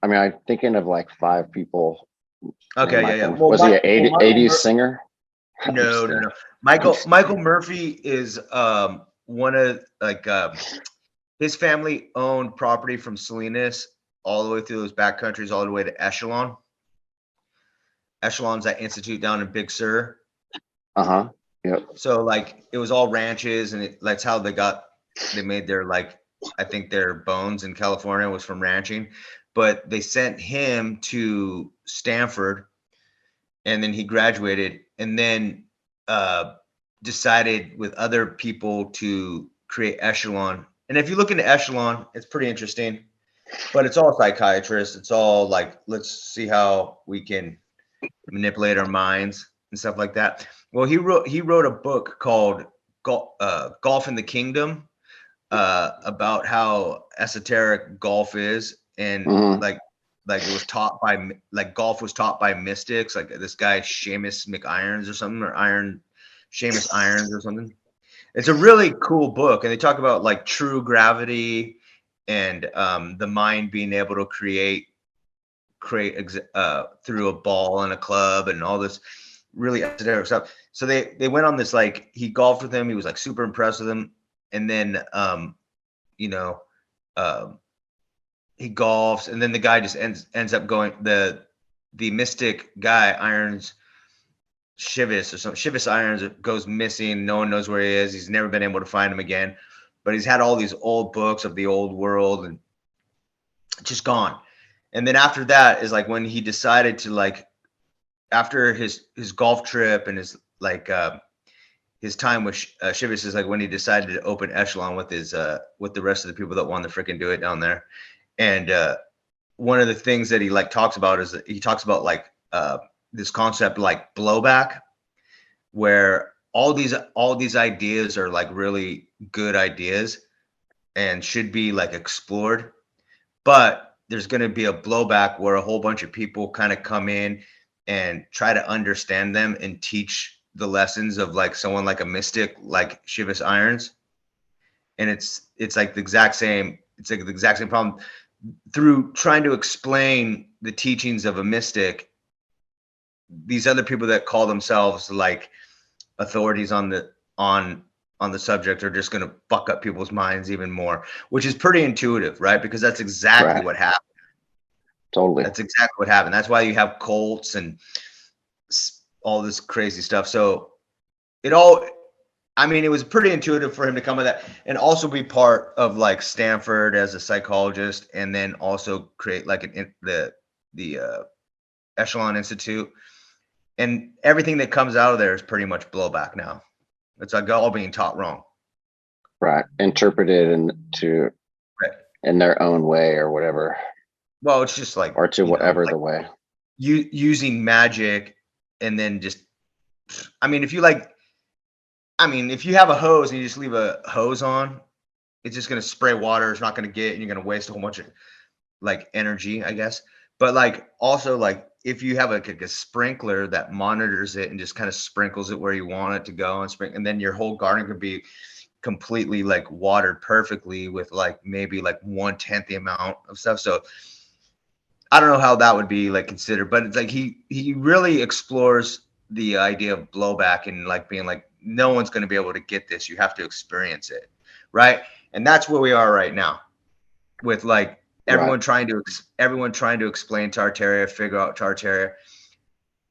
Speaker 2: I mean, I'm thinking of like five people named
Speaker 3: Okay, yeah, yeah.
Speaker 2: Michael.
Speaker 3: Well,
Speaker 2: Was he an
Speaker 3: Michael
Speaker 2: 80s singer? I'm
Speaker 3: No,
Speaker 2: just
Speaker 3: no,
Speaker 2: kidding.
Speaker 3: no.
Speaker 2: I'm
Speaker 3: Michael
Speaker 2: just kidding.
Speaker 3: Michael Murphy is one of like his family owned property from Salinas all the way through those back countries, all the way to Echelon. Echelon's that institute down in Big Sur.
Speaker 2: Uh-huh. Yep.
Speaker 3: So like it was all ranches, and that's how they made their like I think their bones in California was from ranching. But they sent him to Stanford, and then he graduated, and then decided with other people to create Echelon. And if you look into Echelon, it's pretty interesting. But it's all psychiatrists. It's all like, let's see how we can manipulate our minds and stuff like that. Well, he wrote a book called Golf in the Kingdom, about how esoteric golf is, and
Speaker 2: Mhm.
Speaker 3: like it was taught by like golf was taught by mystics, like this guy Seamus McIrons or something, or Seamus Irons or something. It's a really cool book, and they talk about like true gravity and the mind being able to create through a ball and a club and all this really esoteric stuff. So they went on this, like, he golfed with him. He was like super impressed with him, and then you know um, he golfs, and then the guy just ends up going, the mystic guy Irons Shivis or something. Shivis Irons goes missing. No one knows where he is. He's never been able to find him again. But he's had all these old books of the old world and just gone. And then after that is like when he decided to, like, after his golf trip and his time with Shivis, is like when he decided to open Echelon with the rest of the people that want to freaking do it down there. And one of the things that he like talks about is that he talks about like this concept like blowback, where all these ideas are like really good ideas and should be like explored, but there's going to be a blowback where a whole bunch of people kind of come in and try to understand them and teach the lessons of like someone like a mystic like Shivis Irons. And it's like the exact same problem through trying to explain the teachings of a mystic. These other people that call themselves like authorities on the subject are just going to fuck up people's minds even more, which is pretty intuitive, right? Because that's exactly what happened.
Speaker 2: Totally.
Speaker 3: That's exactly what happened. That's why you have cults and all this crazy stuff. So it was pretty intuitive for him to come with that and also be part of like Stanford as a psychologist, and then also create like the Echelon Institute. And everything that comes out of there is pretty much blowback now. It's like all being taught wrong.
Speaker 2: Right. Interpreted in their own way or whatever.
Speaker 3: Well, it's just like,
Speaker 2: or to whatever the way.
Speaker 3: Using magic, and then just, if you have a hose and you just leave a hose on, it's just going to spray water. It's not going to get, and you're going to waste a whole bunch of like energy, I guess. But like also like if you have like a sprinkler that monitors it and just kind of sprinkles it where you want it to go and then your whole garden could be completely like watered perfectly with like maybe like 1/10 the amount of stuff. So I don't know how that would be like considered, but it's like he really explores the idea of blowback and like being like, no one's going to be able to get this. You have to experience it, right? And that's where we are right now, with like everyone trying to explain Tartaria, figure out Tartaria.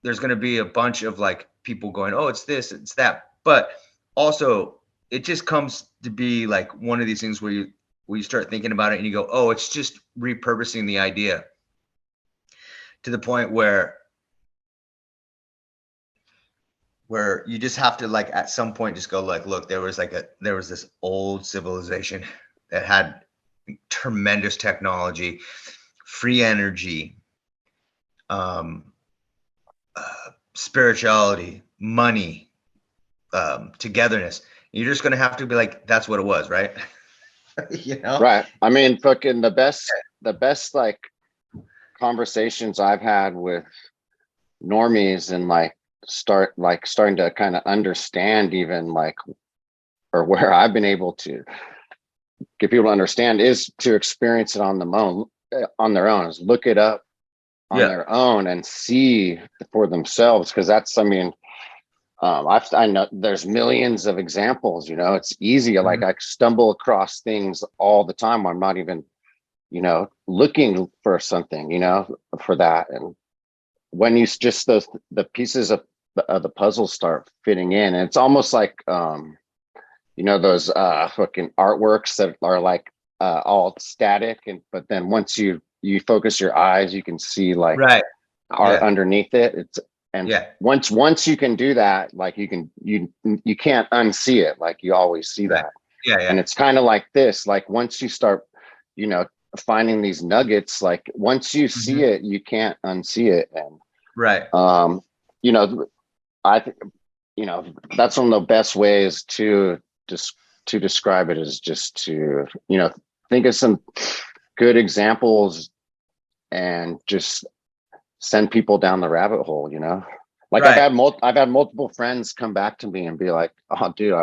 Speaker 3: There's going to be a bunch of like people going, oh, it's this, it's that, but also it just comes to be like one of these things where you start thinking about it and you go, oh, it's just repurposing the idea to the point where you just have to like at some point just go like, look, there was this old civilization that had tremendous technology, free energy, spirituality, money, togetherness. You're just gonna have to be like, that's what it was, right?
Speaker 2: Right. I mean, fucking the best like conversations I've had with normies and like starting to kind of understand even like, or where I've been able to get people to understand is to experience it on their own, is look it up on their own and see for themselves. Cause that's, I know there's millions of examples, it's easy. Like I stumble across things all the time. I'm not even, looking for something, for that. And when you just the pieces of the puzzle start fitting in, and it's almost like, those fucking artworks that are like all static, but then once you focus your eyes, you can see like art underneath it. Once you can do that, like you can't unsee it. Like you always see that. And it's kind of like this, like once you start, finding these nuggets, like once you see it, you can't unsee it. And I think, that's one of the best ways to describe it, is just to, think of some good examples and just send people down the rabbit hole, you know? Like
Speaker 3: Right.
Speaker 2: I've had multiple friends come back to me and be like, "Oh, dude,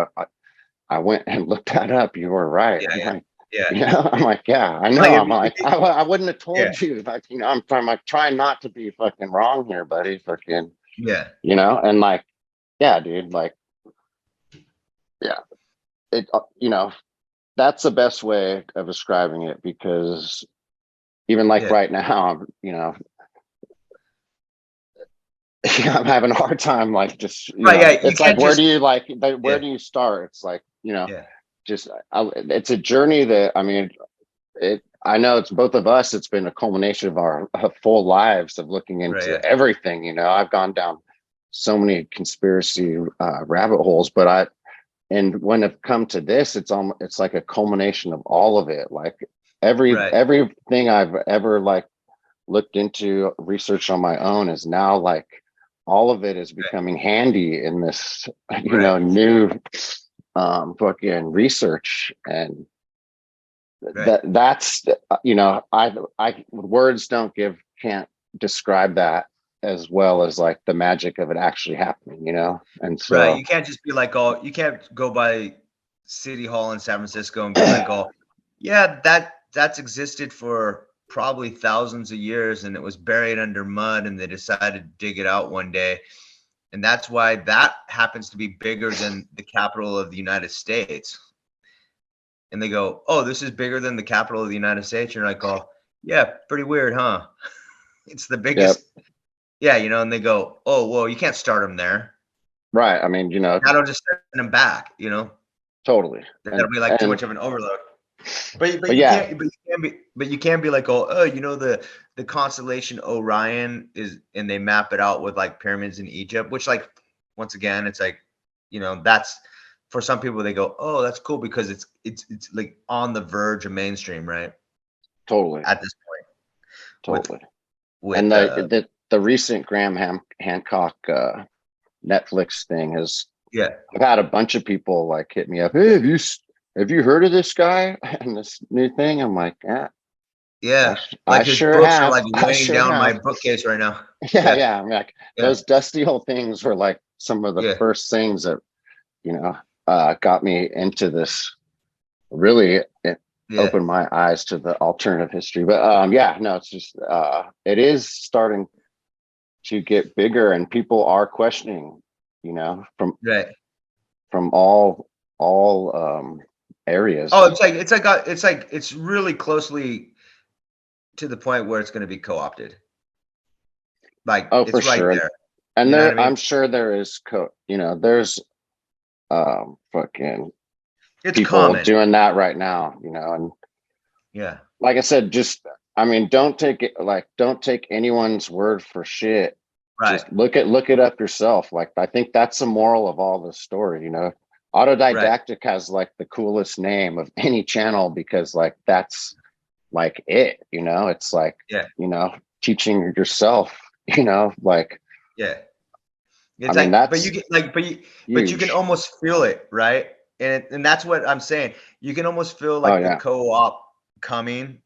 Speaker 2: I went and looked that up. You were right." I'm like,
Speaker 3: Yeah.
Speaker 2: I'm like, yeah, I know.
Speaker 3: Like,
Speaker 2: I'm like, I wouldn't have
Speaker 3: yeah.
Speaker 2: told you. Like, you know, I'm like trying not to be fucking wrong here, buddy. Fucking,
Speaker 3: Yeah.
Speaker 2: you know, and like, yeah, dude, like, yeah, it, you know, that's the best way of describing it, because even like
Speaker 3: Yeah.
Speaker 2: right now, you know, I'm having a hard time, like, just, you
Speaker 3: Right.
Speaker 2: know,
Speaker 3: Yeah. You
Speaker 2: it's like,
Speaker 3: can't just.
Speaker 2: where
Speaker 3: Yeah.
Speaker 2: do you start? It's like, you know,
Speaker 3: Yeah.
Speaker 2: just, it's a journey that, I mean, I know it's both of us. It's been a culmination of our full lives of looking
Speaker 3: Right.
Speaker 2: into
Speaker 3: Yeah.
Speaker 2: everything. You know, I've gone down so many conspiracy rabbit holes, and when it come to this, it's like a culmination of all of it. Like
Speaker 3: Right.
Speaker 2: everything I've ever like looked into, research on my own, is now like all of it is becoming handy in this, you know,
Speaker 3: Right.
Speaker 2: new fucking research. And
Speaker 3: Right.
Speaker 2: that's, you know, I words can't describe that as well as like the magic of it actually happening, you know. And
Speaker 3: Right.
Speaker 2: so
Speaker 3: You can't just be like, oh, you can't go by City Hall in San Francisco and be like, oh, yeah, that's existed for probably thousands of years and it was buried under mud and they decided to dig it out one day. And that's why that happens to be bigger than the capital of the United States. And they go, oh, this is bigger than the capital of the United States. You're like, oh, yeah, pretty weird, huh? It's the
Speaker 2: yep,
Speaker 3: biggest. Yeah, you know, and they go, oh, well, you can't start them there.
Speaker 2: right. I mean, you know,
Speaker 3: That'll just send them back, you know.
Speaker 2: totally.
Speaker 3: That'll be like too
Speaker 2: And
Speaker 3: much of an overload. But
Speaker 2: but
Speaker 3: you
Speaker 2: yeah,
Speaker 3: can't you can't be like, oh, you know, the constellation Orion is, and they map it out with like pyramids in Egypt, which, like, once again, it's like, you know, that's, for some people they go, oh, that's cool because it's like on the verge of mainstream, right?
Speaker 2: totally,
Speaker 3: At this point
Speaker 2: totally. And
Speaker 3: with
Speaker 2: the recent Hancock Netflix thing has,
Speaker 3: yeah.
Speaker 2: I've had a bunch of people like hit me up. Hey, have you heard of this guy and this new thing? I'm like, yeah,
Speaker 3: Yeah,
Speaker 2: I
Speaker 3: like his
Speaker 2: sure
Speaker 3: books are
Speaker 2: have.
Speaker 3: like
Speaker 2: I
Speaker 3: weighing
Speaker 2: sure
Speaker 3: down my
Speaker 2: have.
Speaker 3: bookcase right now.
Speaker 2: Yeah,
Speaker 3: Yeah,
Speaker 2: yeah. I'm like,
Speaker 3: yeah,
Speaker 2: those dusty old things were like some of the
Speaker 3: yeah,
Speaker 2: first things that, you know, got me into this. Really, it
Speaker 3: yeah.
Speaker 2: opened my eyes to the alternative history. But yeah, no, it's just it is starting to get bigger, and people are questioning, you know,
Speaker 3: Right.
Speaker 2: from all
Speaker 3: Oh,
Speaker 2: areas.
Speaker 3: it's really closely to the point where it's going to be co-opted. Like,
Speaker 2: Oh, for
Speaker 3: it's right
Speaker 2: sure.
Speaker 3: there.
Speaker 2: And
Speaker 3: You know what I
Speaker 2: there,
Speaker 3: mean?
Speaker 2: I'm sure there is you know, there's fucking
Speaker 3: It's
Speaker 2: people
Speaker 3: common.
Speaker 2: doing that right now, you know. And
Speaker 3: Yeah.
Speaker 2: like I said, just, I mean, don't take anyone's word for shit.
Speaker 3: Right.
Speaker 2: Just look it up yourself. Like, I think that's the moral of all the story, you know.
Speaker 3: Right.
Speaker 2: Autodidactic has like the coolest name of any channel, because like that's like it, you know. It's like,
Speaker 3: Yeah.
Speaker 2: you know, teaching yourself, you know, like,
Speaker 3: Yeah.
Speaker 2: I
Speaker 3: It's
Speaker 2: mean,
Speaker 3: like, but
Speaker 2: that's
Speaker 3: you get like, but you can
Speaker 2: huge.
Speaker 3: almost feel it, right? And that's what I'm saying. You can almost feel
Speaker 2: Oh
Speaker 3: like the
Speaker 2: yeah,
Speaker 3: co-op coming.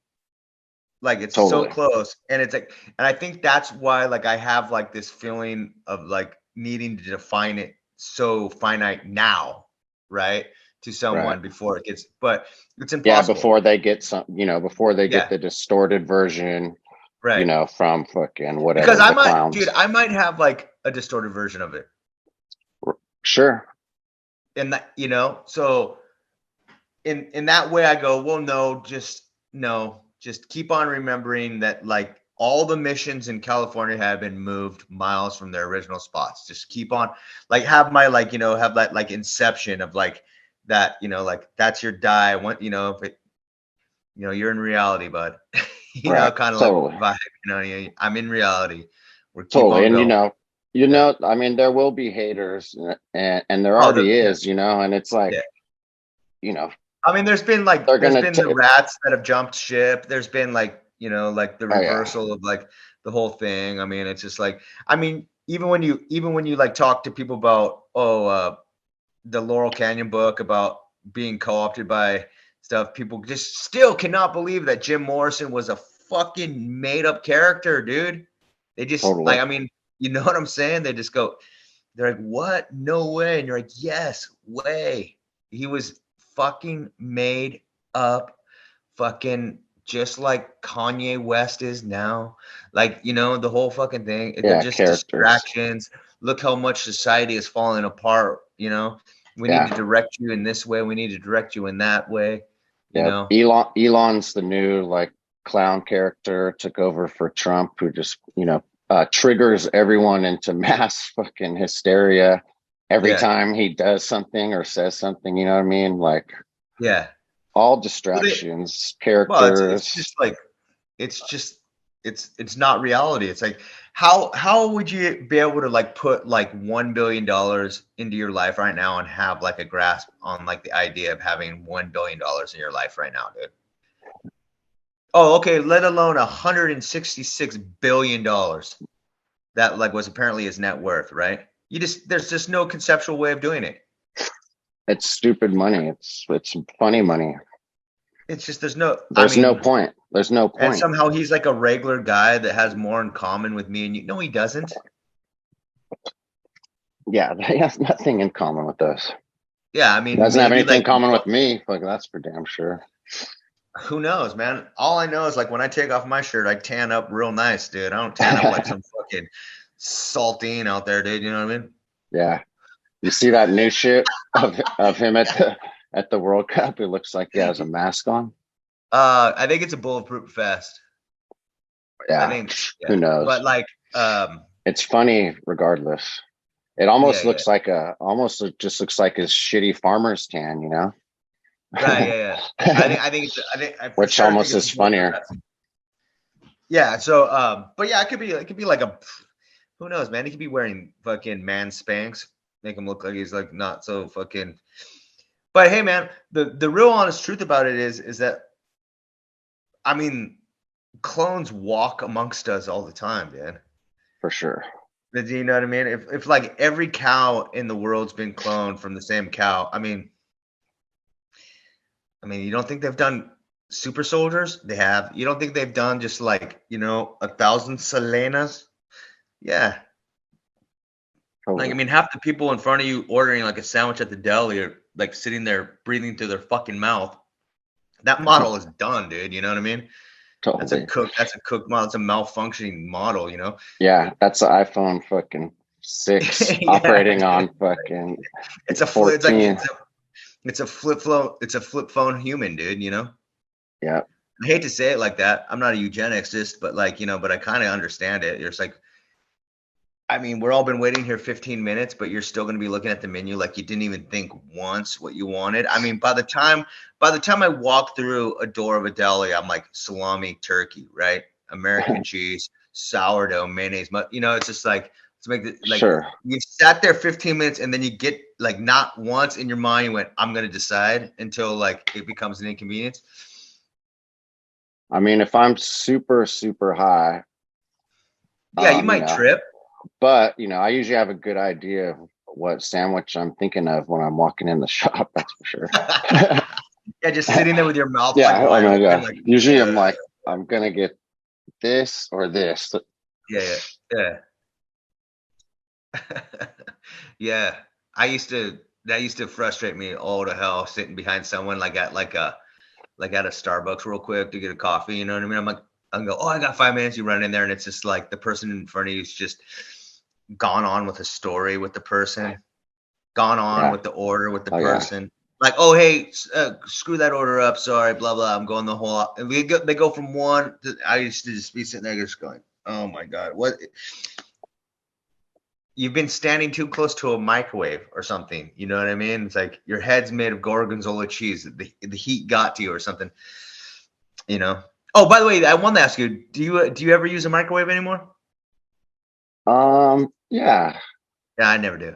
Speaker 3: Like, it's so
Speaker 2: totally.
Speaker 3: close. And it's like, and I think that's why, like, I have like this feeling of like needing to define it so finite now, right? To
Speaker 2: Right.
Speaker 3: someone before it gets, but it's
Speaker 2: Yeah,
Speaker 3: impossible.
Speaker 2: before they get some, you know, before they get
Speaker 3: Yeah,
Speaker 2: the distorted version, you
Speaker 3: right.
Speaker 2: know, from fucking
Speaker 3: Because
Speaker 2: whatever,
Speaker 3: I
Speaker 2: the
Speaker 3: might, dude,
Speaker 2: clowns.
Speaker 3: I might have like a distorted version of it.
Speaker 2: Sure.
Speaker 3: And that, you know, so in that way I go, well, no, just keep on remembering that, like, all the missions in California have been moved miles from their original spots. Just keep on, like, have my, like, you know, have that like inception of like that, you know, like, that's your die. What, you know, if it, you know, you're in reality, bud. You know,
Speaker 2: Right.
Speaker 3: kind of like
Speaker 2: Totally.
Speaker 3: vibe, you know, I'm in reality. We're keep
Speaker 2: Totally.
Speaker 3: on
Speaker 2: And
Speaker 3: going.
Speaker 2: you
Speaker 3: Yeah.
Speaker 2: know, I mean, there will be haters, and there
Speaker 3: Oh,
Speaker 2: already
Speaker 3: yeah,
Speaker 2: is, you know, and it's like,
Speaker 3: yeah.
Speaker 2: you know,
Speaker 3: I mean,
Speaker 2: they're
Speaker 3: there's
Speaker 2: gonna
Speaker 3: been the rats that have jumped ship. There's been, like, you know, like the
Speaker 2: oh yeah.
Speaker 3: reversal of like the whole thing. I mean, it's just like, I mean, even when you like talk to people about, the Laurel Canyon book about being co-opted by stuff, people just still cannot believe that Jim Morrison was a fucking made up character, dude. They just
Speaker 2: Totally.
Speaker 3: like, I mean, you know what I'm saying? They just go, they're like, what? No way. And you're like, yes, way. He was fucking made up, fucking just like Kanye West is now. Like, you know, the whole fucking thing. They're just
Speaker 2: characters.
Speaker 3: distractions. Look how much society is falling apart, you know? We need to direct you in this way. We need to direct you in that way. You know?
Speaker 2: Elon's the new like clown character, took over for Trump, who just, you know, triggers everyone into mass fucking hysteria every time he does something or says something, you know what I mean? Like, all distractions, characters.
Speaker 3: Well, it's just like, it's not reality. It's like, how would you be able to like put like $1 billion into your life right now and have like a grasp on like the idea of having $1 billion in your life right now, dude? Oh, okay. Let alone $166 billion that like was apparently his net worth, right? There's just no conceptual way of doing it.
Speaker 2: It's stupid money. It's funny money.
Speaker 3: It's just there's no
Speaker 2: point. There's no point.
Speaker 3: And somehow he's like a regular guy that has more in common with me and you. No, he doesn't.
Speaker 2: Yeah, he has nothing in common with us.
Speaker 3: Yeah, I mean,
Speaker 2: he doesn't have anything in common with me. Like, that's for damn sure.
Speaker 3: Who knows, man? All I know is like when I take off my shirt, I tan up real nice, dude. I don't tan up like some fucking saltine out there, dude. You know what I mean?
Speaker 2: Yeah. You see that new shit of him at the World Cup? It looks like he has a mask on.
Speaker 3: I think it's a bulletproof vest.
Speaker 2: Yeah.
Speaker 3: I think,
Speaker 2: who knows?
Speaker 3: But like,
Speaker 2: it's funny regardless. It almost looks like just looks like his shitty farmer's tan, you know?
Speaker 3: Right. Yeah. I think
Speaker 2: which almost is funnier.
Speaker 3: Yeah. So, but yeah, it could be like a, who knows, man? He could be wearing fucking man Spanx, make him look like he's like not so fucking. But hey, man, the real honest truth about it is that, I mean, clones walk amongst us all the time, man.
Speaker 2: For sure.
Speaker 3: Do you know what I mean? If like every cow in the world's been cloned from the same cow, I mean, you don't think they've done super soldiers? They have. You don't think they've done just like, you know, 1,000 Selenas? Yeah. Like, I mean, half the people in front of you ordering like a sandwich at the deli are like sitting there breathing through their fucking mouth. That model is done, dude. You know what I mean?
Speaker 2: Totally.
Speaker 3: That's a cook model. It's a malfunctioning model, you know?
Speaker 2: Yeah, that's an iPhone fucking 6 operating on fucking.
Speaker 3: It's a flip. It's like it's a flip phone. It's a flip phone human, dude. You know?
Speaker 2: Yeah.
Speaker 3: I hate to say it like that. I'm not a eugenicist, but like, you know, but I kind of understand it. You're just like, I mean, we're all been waiting here 15 minutes, but you're still going to be looking at the menu like you didn't even think once what you wanted. I mean, by the time I walk through a door of a deli, I'm like salami, turkey, right? American cheese, sourdough, mayonnaise. You know, it's just like, to make it like,
Speaker 2: sure.
Speaker 3: You sat there 15 minutes and then you get like not once in your mind you went, I'm going to decide, until like it becomes an inconvenience.
Speaker 2: I mean, if I'm super, super high.
Speaker 3: Yeah, you might trip.
Speaker 2: But, you know, I usually have a good idea of what sandwich I'm thinking of when I'm walking in the shop. That's for sure.
Speaker 3: Yeah, just sitting there with your mouth.
Speaker 2: Yeah, like, oh my God. Like, usually I'm like, I'm going to get this or this.
Speaker 3: Yeah. Yeah. That used to frustrate me all to hell, sitting behind someone like at a Starbucks real quick to get a coffee. You know what I mean? I'm like, I go, oh, I got 5 minutes. You run in there and it's just like the person in front of you is just gone on with a story with the person, gone on with the order with the person. Yeah. Like, oh, hey, screw that order up. Sorry, blah, blah. I'm going the whole, and they go from one to, I used to just be sitting there just going, oh my God, what? You've been standing too close to a microwave or something. You know what I mean? It's like your head's made of gorgonzola cheese. The heat got to you or something, you know? Oh, by the way, I wanted to ask you, do you ever use a microwave anymore?
Speaker 2: Yeah.
Speaker 3: Yeah, I never do.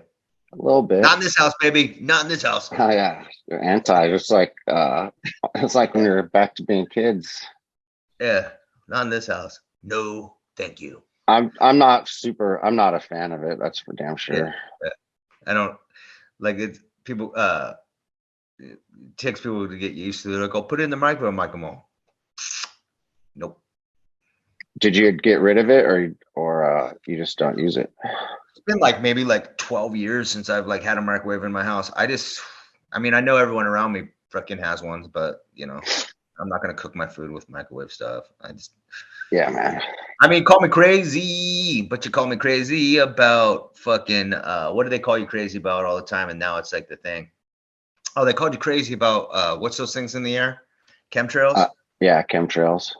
Speaker 2: A little bit.
Speaker 3: Not in this house, baby. Not in this house.
Speaker 2: Oh yeah. You're anti. It's like when you're back to being kids.
Speaker 3: Yeah. Not in this house. No, thank you.
Speaker 2: I'm not a fan of it. That's for damn sure.
Speaker 3: Yeah. I don't like it. People it takes people to get used to it. They're like, oh, put it in the microwave, Michael. Nope.
Speaker 2: did you get rid of it, or you just don't use it?
Speaker 3: It's been like maybe like 12 years since I've like had a microwave in my house. I mean, I know everyone around me freaking has ones, but you know, I'm not gonna cook my food with microwave stuff.
Speaker 2: Yeah, man.
Speaker 3: I mean, call me crazy, but you call me crazy about fucking what do they call you crazy about all the time? And now it's like the thing. Oh, they called you crazy about what's those things in the air? Chemtrails?
Speaker 2: Yeah, chemtrails.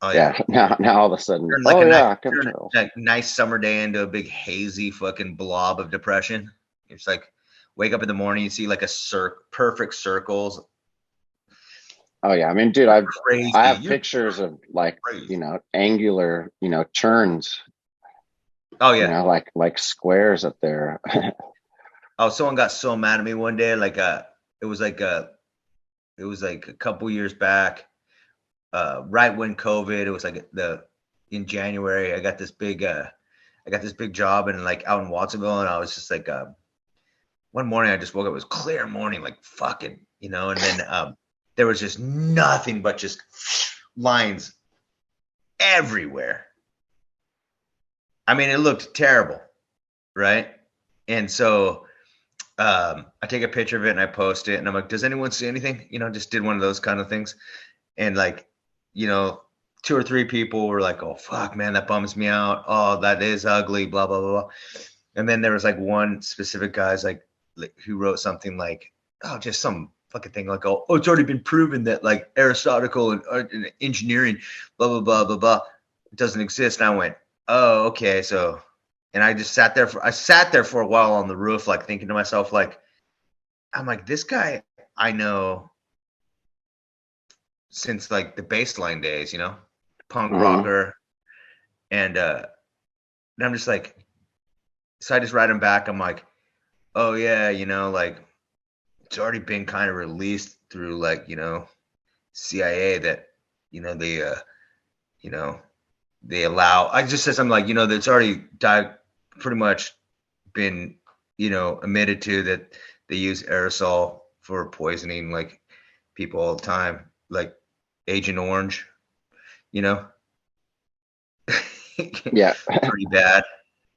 Speaker 3: Oh
Speaker 2: Yeah.
Speaker 3: yeah.
Speaker 2: Now all of a sudden,
Speaker 3: Turn like turn
Speaker 2: chemtrails.
Speaker 3: a nice summer day into a big hazy fucking blob of depression. It's like wake up in the morning, you see like a perfect circles.
Speaker 2: Oh yeah, I mean, dude, I
Speaker 3: Crazy.
Speaker 2: have
Speaker 3: You're
Speaker 2: pictures of like,
Speaker 3: crazy.
Speaker 2: angular, churns,
Speaker 3: Oh yeah.
Speaker 2: like squares up there.
Speaker 3: Oh, someone got so mad at me one day. Like it was like a couple years back, right when COVID. It was like in January. I got this big job and like out in Watsonville, and I was just like one morning I just woke up. It was clear morning, like fucking, and then there was just nothing but just lines everywhere. I mean, it looked terrible, right? And so I take a picture of it and I post it, and I'm like, does anyone see anything? Just did one of those kind of things. And like, 2 or 3 people were like, oh fuck, man, that bums me out. Oh, that is ugly, blah, blah, blah, blah. And then there was like one specific guy's like who wrote something like, oh, just some fucking thing like, oh, it's already been proven that like Aristotle and engineering, blah, blah, blah, blah, blah, it doesn't exist. And I went, oh, okay. So, and I just sat there for a while on the roof, like thinking to myself, like, I'm like, this guy I know since like the baseline days, punk rocker. And I'm just like, so I just write him back. I'm like, oh yeah, like it's already been kind of released through like, CIA that, they allow. I just said something like, that's already pretty much been, admitted to that they use aerosol for poisoning like people all the time, like Agent Orange,
Speaker 2: Yeah.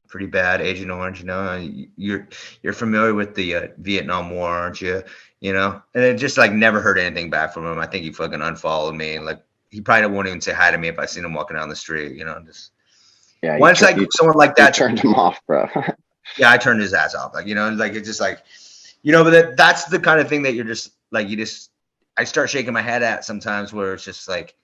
Speaker 3: pretty bad Agent Orange. You're familiar with the Vietnam War, aren't you? And it just like never heard anything back from him. I think he fucking unfollowed me, and like he probably won't even say hi to me if I seen him walking down the street. Just once someone like that
Speaker 2: turned him off, bro.
Speaker 3: Yeah, I turned his ass off. Like, like it's just like, but that's the kind of thing that you're just like, I start shaking my head at sometimes where it's just like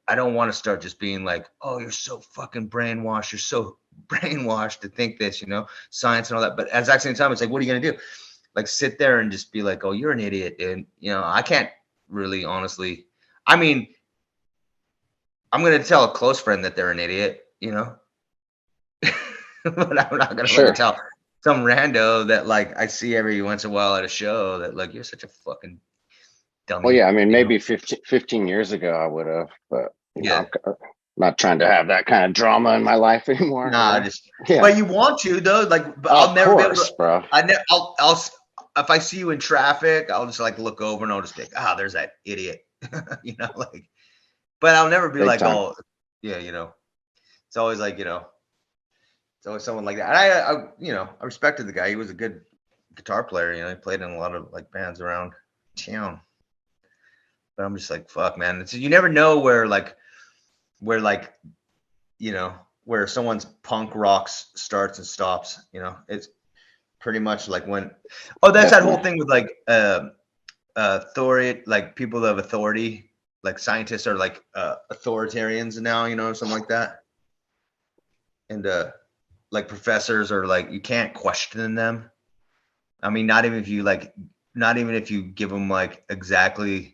Speaker 3: I don't want to start just being like, oh, you're so fucking brainwashed. You're so brainwashed to think this, science and all that. But at the exact same time, it's like, what are you going to do? Like sit there and just be like, oh, you're an idiot, dude. I can't really honestly. I mean, I'm going to tell a close friend that they're an idiot, but I'm not going to tell some rando that like I see every once in a while at a show that like, you're such a fucking dummy.
Speaker 2: Well, yeah, I mean, maybe 15 years ago I would have, but I'm not trying to have that kind of drama in my life anymore.
Speaker 3: Nah, but you want to though. Like, but I'll never be able to,
Speaker 2: bro.
Speaker 3: I'll if I see you in traffic, I'll just like look over and I'll just think, there's that idiot, like. But I'll never be
Speaker 2: Big
Speaker 3: like,
Speaker 2: time.
Speaker 3: oh, yeah, It's always like, it's always someone like that. And I respected the guy. He was a good guitar player. He played in a lot of like bands around town. But I'm just like, fuck, man. You never know where someone's punk rock starts and stops. It's pretty much like when. Oh, that's that whole thing with like authority, like people that have authority, like scientists are like authoritarians now, something like that. And like professors are like, you can't question them. I mean, not even if you give them like exactly.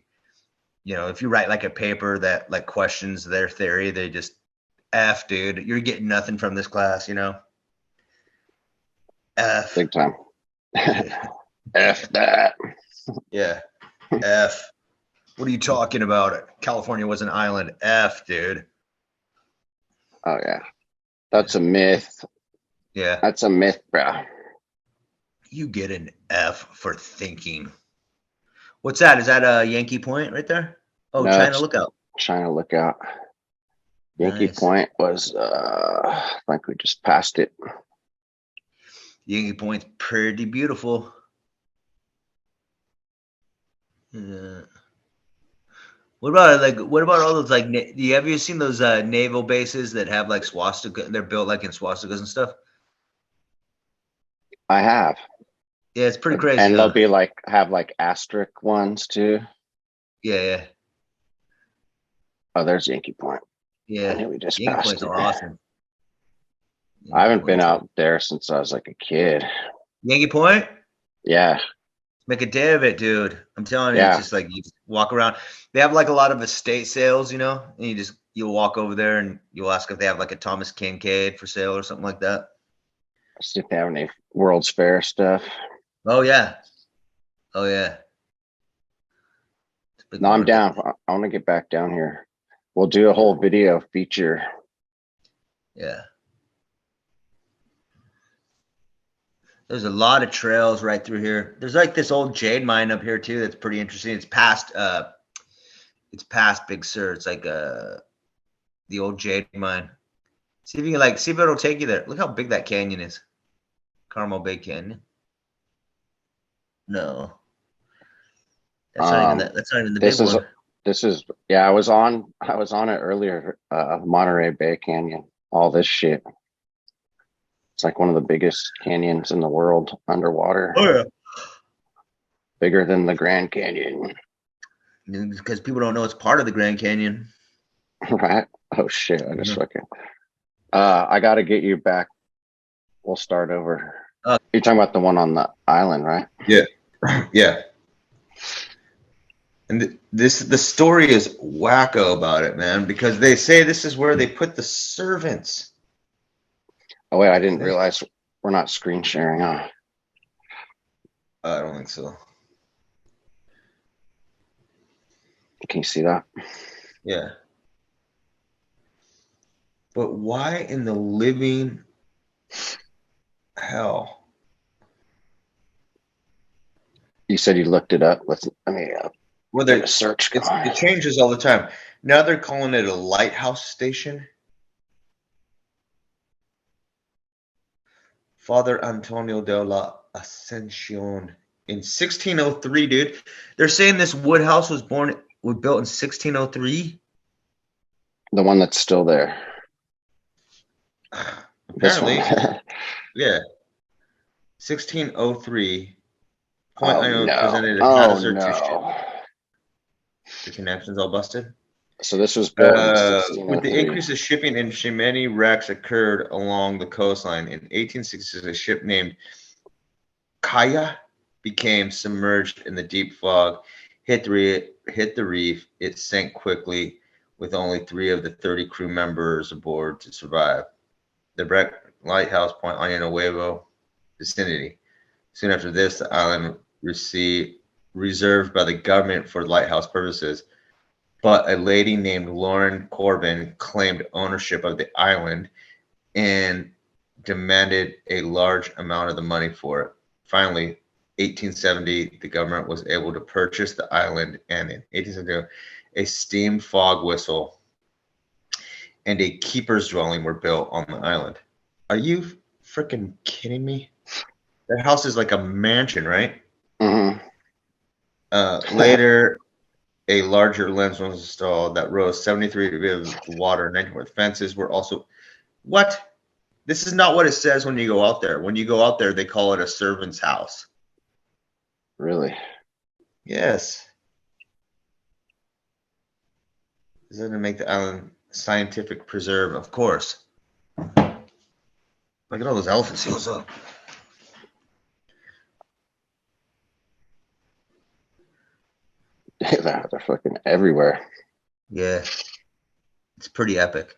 Speaker 3: If you write like a paper that like questions their theory, they just F, dude, you're getting nothing from this class, F.
Speaker 2: Big time. F that.
Speaker 3: Yeah. F. What are you talking about? California was an island. F, dude.
Speaker 2: Oh, yeah. That's a myth.
Speaker 3: Yeah.
Speaker 2: That's a myth, bro.
Speaker 3: You get an F for thinking. What's that? Is that a Yankee Point right there? Oh, no, China Lookout.
Speaker 2: China Lookout. Yankee
Speaker 3: Nice.
Speaker 2: Point was, I think we just passed it.
Speaker 3: Yankee Point's pretty beautiful. Yeah. What about all those have you seen those naval bases that have like swastika? They're built like in swastikas and stuff.
Speaker 2: I have.
Speaker 3: Yeah, it's pretty crazy.
Speaker 2: And they'll be like, have like asterisk ones too.
Speaker 3: Yeah.
Speaker 2: Oh, there's Yankee Point.
Speaker 3: Yeah.
Speaker 2: I think we just
Speaker 3: Yankee
Speaker 2: passed
Speaker 3: Points
Speaker 2: it.
Speaker 3: are awesome.
Speaker 2: I haven't been out there since I was like a kid.
Speaker 3: Yankee Point?
Speaker 2: Yeah.
Speaker 3: Make a day of it, dude. I'm telling you,
Speaker 2: Yeah.
Speaker 3: it's just like you just walk around. They have like a lot of estate sales, and you'll walk over there and you'll ask if they have like a Thomas Kincaid for sale or something like that.
Speaker 2: See if they have any World's Fair stuff.
Speaker 3: Oh yeah.
Speaker 2: No, I'm down. I want to get back down here. We'll do a whole video feature.
Speaker 3: Yeah. There's a lot of trails right through here. There's like this old jade mine up here too. That's pretty interesting. It's past Big Sur. It's like the old jade mine. See if you can see if it'll take you there. Look how big that canyon is. Carmel Bay Canyon. No. That's not even the big one.
Speaker 2: This is I was on it earlier. Monterey Bay Canyon. All this shit. It's like one of the biggest canyons in the world underwater.
Speaker 3: Oh yeah.
Speaker 2: Bigger than the Grand Canyon.
Speaker 3: Because people don't know it's part of the Grand Canyon.
Speaker 2: Right? Oh shit. I just fucking I gotta get you back. We'll start over. You're talking about the one on the island, right?
Speaker 3: Yeah. Yeah. And the story is wacko about it, man, because they say this is where they put the servants.
Speaker 2: Oh wait, I didn't realize we're not screen sharing, huh?
Speaker 3: I don't think so.
Speaker 2: Can you see that?
Speaker 3: Yeah. But why in the living hell?
Speaker 2: You said you looked it up. Let me
Speaker 3: Well,
Speaker 2: get a search.
Speaker 3: It changes all the time. Now they're calling it a lighthouse station. Father Antonio de la Ascensión in 1603, dude. They're saying this wood house was built in 1603.
Speaker 2: The one that's still there.
Speaker 3: Apparently, yeah. 1603. Point presented a hazard to ship. The connection's all busted.
Speaker 2: So this was built in 1603.
Speaker 3: With the increase of shipping industry, many wrecks occurred along the coastline. In 1866, a ship named Kaya became submerged in the deep fog, hit the reef. It sank quickly, with only 3 of the 30 crew members aboard to survive. The wreck lighthouse Point Año Nuevo vicinity. Soon after this, the island reserved by the government for lighthouse purposes. But a lady named Lauren Corbin claimed ownership of the island and demanded a large amount of the money for it. Finally, 1870, the government was able to purchase the island, and in 1872, a steam fog whistle and a keeper's dwelling were built on the island. Are you freaking kidding me? That house is like a mansion, right?
Speaker 2: Mm-hmm.
Speaker 3: Later, a larger lens was installed that rose 73 degrees of water. 19 fences were also. What? This is not what it says when you go out there. When you go out there, they call it a servant's house.
Speaker 2: Really?
Speaker 3: Yes. This doesn't make the island scientific preserve, of course. Look at all those elephant seals up.
Speaker 2: They're fucking everywhere.
Speaker 3: Yeah. It's pretty epic.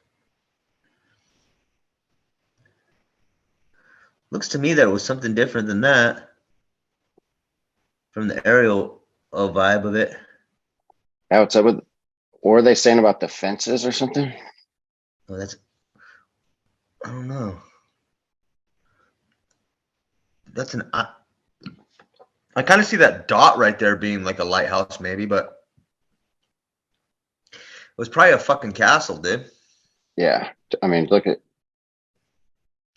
Speaker 3: Looks to me that it was something different than that. From the aerial vibe of it.
Speaker 2: Yeah, what's up with? What were they saying about the fences or something?
Speaker 3: Oh, I don't know. I kind of see that dot right there being like a lighthouse, maybe, but it was probably a fucking castle, dude.
Speaker 2: Yeah. I mean, look at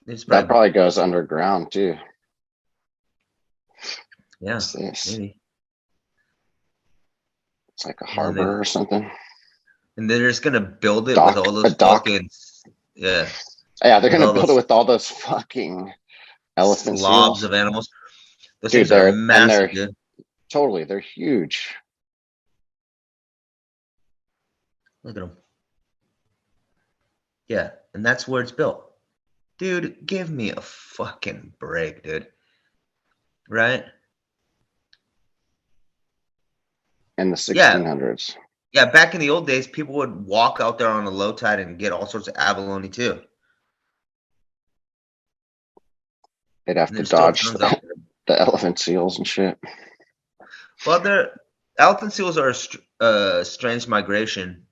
Speaker 3: It's
Speaker 2: that.
Speaker 3: probably,
Speaker 2: Probably goes underground too.
Speaker 3: yeah,
Speaker 2: What's this?
Speaker 3: maybe.
Speaker 2: It's like a
Speaker 3: And then they,
Speaker 2: harbor or something.
Speaker 3: and they're just gonna build it with
Speaker 2: Dock.
Speaker 3: all
Speaker 2: A
Speaker 3: those
Speaker 2: dock.
Speaker 3: fucking, yeah,
Speaker 2: Yeah, they're
Speaker 3: with
Speaker 2: gonna
Speaker 3: all
Speaker 2: build it
Speaker 3: those
Speaker 2: with all those fucking elephant
Speaker 3: slobs
Speaker 2: seals.
Speaker 3: of animals. Those
Speaker 2: Dude,
Speaker 3: things are
Speaker 2: they're
Speaker 3: massive, dude.
Speaker 2: totally, they're huge.
Speaker 3: Look at them. Yeah, and that's where it's built. Dude, give me a fucking break, dude. Right?
Speaker 2: In the
Speaker 3: Yeah.
Speaker 2: 1600s.
Speaker 3: Yeah, back in the old days, people would walk out there on a low tide and get all sorts of abalone too.
Speaker 2: They'd have
Speaker 3: And
Speaker 2: to
Speaker 3: there's still
Speaker 2: dodge
Speaker 3: tons out there.
Speaker 2: the elephant seals and shit.
Speaker 3: Well, elephant seals are a strange migration.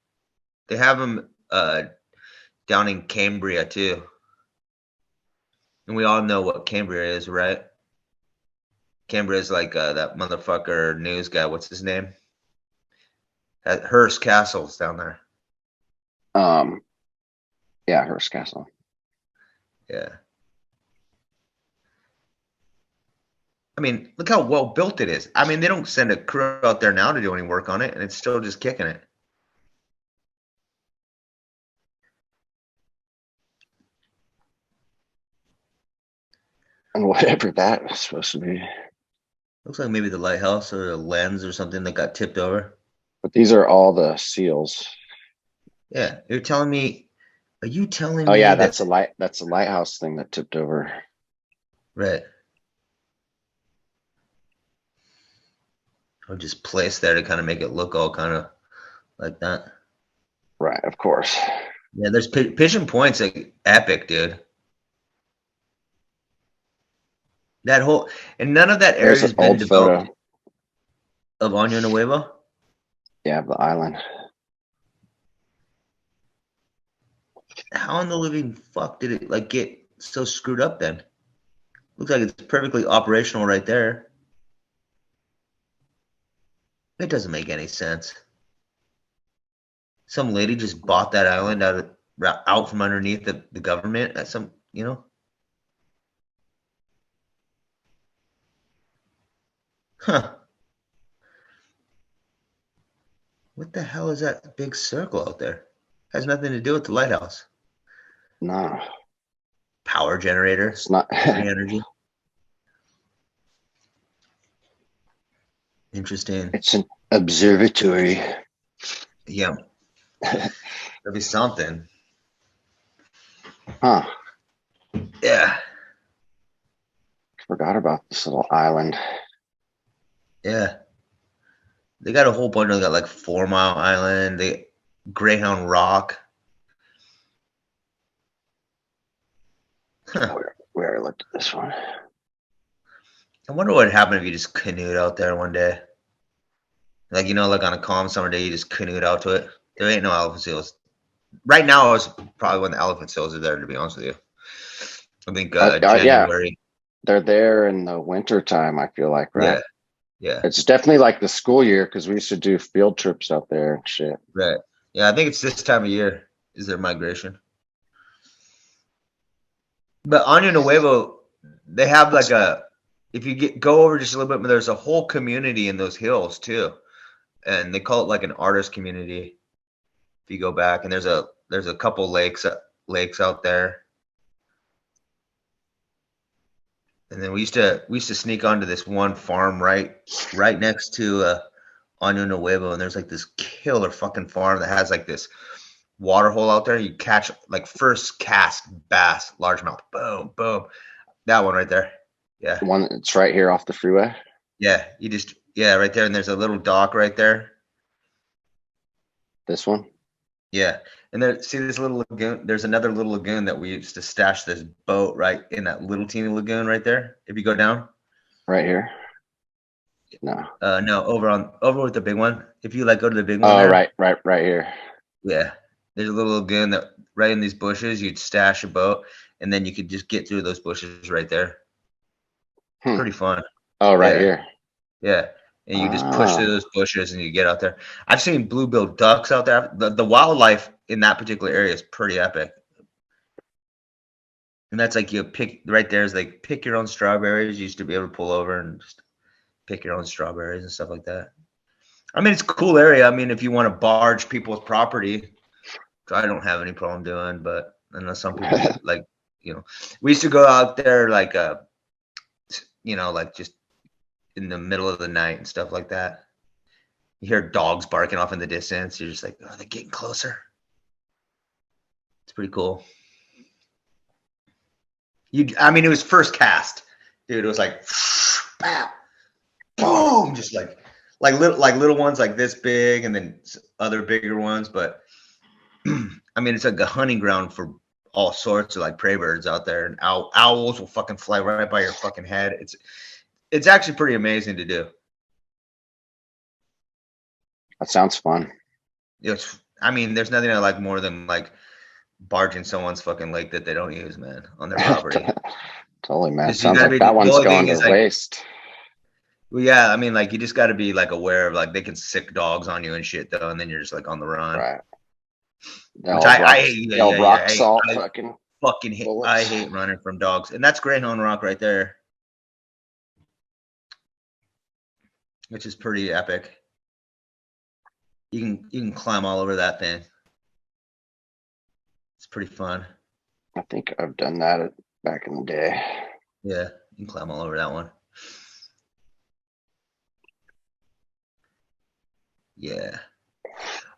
Speaker 3: They have them down in Cambria too. And we all know what Cambria is, right? Cambria is like that motherfucker news guy. What's his name? At Hearst Castle's down there.
Speaker 2: Um, yeah, Hearst Castle.
Speaker 3: Yeah. I mean, look how well built it is. I mean, they don't send a crew out there now to do any work on it, and it's still just kicking it.
Speaker 2: And whatever that was supposed to be.
Speaker 3: Looks like maybe the lighthouse or a lens or something that got tipped over.
Speaker 2: But these are all the seals.
Speaker 3: Yeah, you're telling me? Are you telling
Speaker 2: Oh
Speaker 3: me
Speaker 2: yeah,
Speaker 3: that?
Speaker 2: that's a lighthouse thing that tipped over.
Speaker 3: Right. Or just placed there to kind of make it look all kind of like that.
Speaker 2: Right, of course.
Speaker 3: Yeah, there's Pigeon Point's like epic, dude. That whole and none of that area
Speaker 2: There's an
Speaker 3: has been
Speaker 2: old
Speaker 3: developed
Speaker 2: photo.
Speaker 3: of Año Nuevo.
Speaker 2: Yeah, of the island.
Speaker 3: How in the living fuck did it like get so screwed up then? Looks like it's perfectly operational right there. It doesn't make any sense. Some lady just bought that island out from underneath the government at some, Huh. What the hell is that big circle out there? Has nothing to do with the lighthouse.
Speaker 2: No,
Speaker 3: Power generator,
Speaker 2: it's not.
Speaker 3: free energy. Interesting.
Speaker 2: It's an observatory.
Speaker 3: Yeah, there'll be something.
Speaker 2: Huh.
Speaker 3: Yeah,
Speaker 2: Forgot about this little island.
Speaker 3: yeah. They got a whole bunch of, they got like 4 Mile Island, they Greyhound Rock. Huh.
Speaker 2: We already looked at this one.
Speaker 3: I wonder what would happen if you just canoed out there one day. Like, like on a calm summer day, you just canoed out to it. There ain't no elephant seals. Right now, it's probably when the elephant seals are there, to be honest with you. I think
Speaker 2: Yeah,
Speaker 3: January.
Speaker 2: they're there in the winter time, I feel like, right?
Speaker 3: Yeah, yeah,
Speaker 2: It's definitely like the school year because we used to do field trips out there and shit.
Speaker 3: right. Yeah, I think it's this time of year is their migration. But Año Nuevo, they have like if you go over just a little bit, there's a whole community in those hills too, and they call it like an artist community. If you go back, and there's a couple lakes out there, and then we used to sneak onto this one farm right next to Año Nuevo, and there's like this killer fucking farm that has like this water hole out there. You catch like first cast bass, largemouth, boom, boom. That one right there. Yeah.
Speaker 2: The one that's right here off the freeway.
Speaker 3: Yeah. Right there. And there's a little dock right there.
Speaker 2: This one.
Speaker 3: Yeah. And there, see this little lagoon? There's another little lagoon that we used to stash this boat right in that little teeny lagoon right there. If you go down.
Speaker 2: Right here. No.
Speaker 3: No, over with the big one. If you like go to the big one.
Speaker 2: Oh,
Speaker 3: there,
Speaker 2: right here.
Speaker 3: Yeah. There's a little lagoon that right in these bushes, you'd stash a boat, and then you could just get through those bushes right there. Pretty fun.
Speaker 2: Oh, right
Speaker 3: Yeah.
Speaker 2: here.
Speaker 3: Yeah. and you just push through those bushes and you get out there. I've seen blue-billed ducks out there. The wildlife in that particular area is pretty epic. And that's like you pick right there is like pick your own strawberries. You used to be able to pull over and just pick your own strawberries and stuff like that. I mean, it's a cool area. I mean, if you want to barge people's property, I don't have any problem doing, but I know some people like, we used to go out there like, like just in the middle of the night and stuff like that. You hear dogs barking off in the distance. You're just like, oh, they're getting closer. It's pretty cool. I mean, it was first cast, dude. It was like, bam, boom, just like little ones like this big, and then other bigger ones. But I mean, it's like a hunting ground for all sorts of like prey birds out there, and owls will fucking fly right by your fucking head. It's actually pretty amazing to do.
Speaker 2: That sounds fun.
Speaker 3: I mean, there's nothing I like more than like barging someone's fucking lake that they don't use, man, on their property.
Speaker 2: Totally, man. Sounds like that one's going to waste.
Speaker 3: Well, yeah, I mean, like you just got to be like aware of like they can sick dogs on you and shit though, and then you're just like on the run.
Speaker 2: Right.
Speaker 3: Which I hate. I hate running from dogs, and that's Greyhound Rock right there, which is pretty epic. You can climb all over that thing. It's pretty fun.
Speaker 2: I think I've done that back in the day.
Speaker 3: Yeah, you can climb all over that one. Yeah.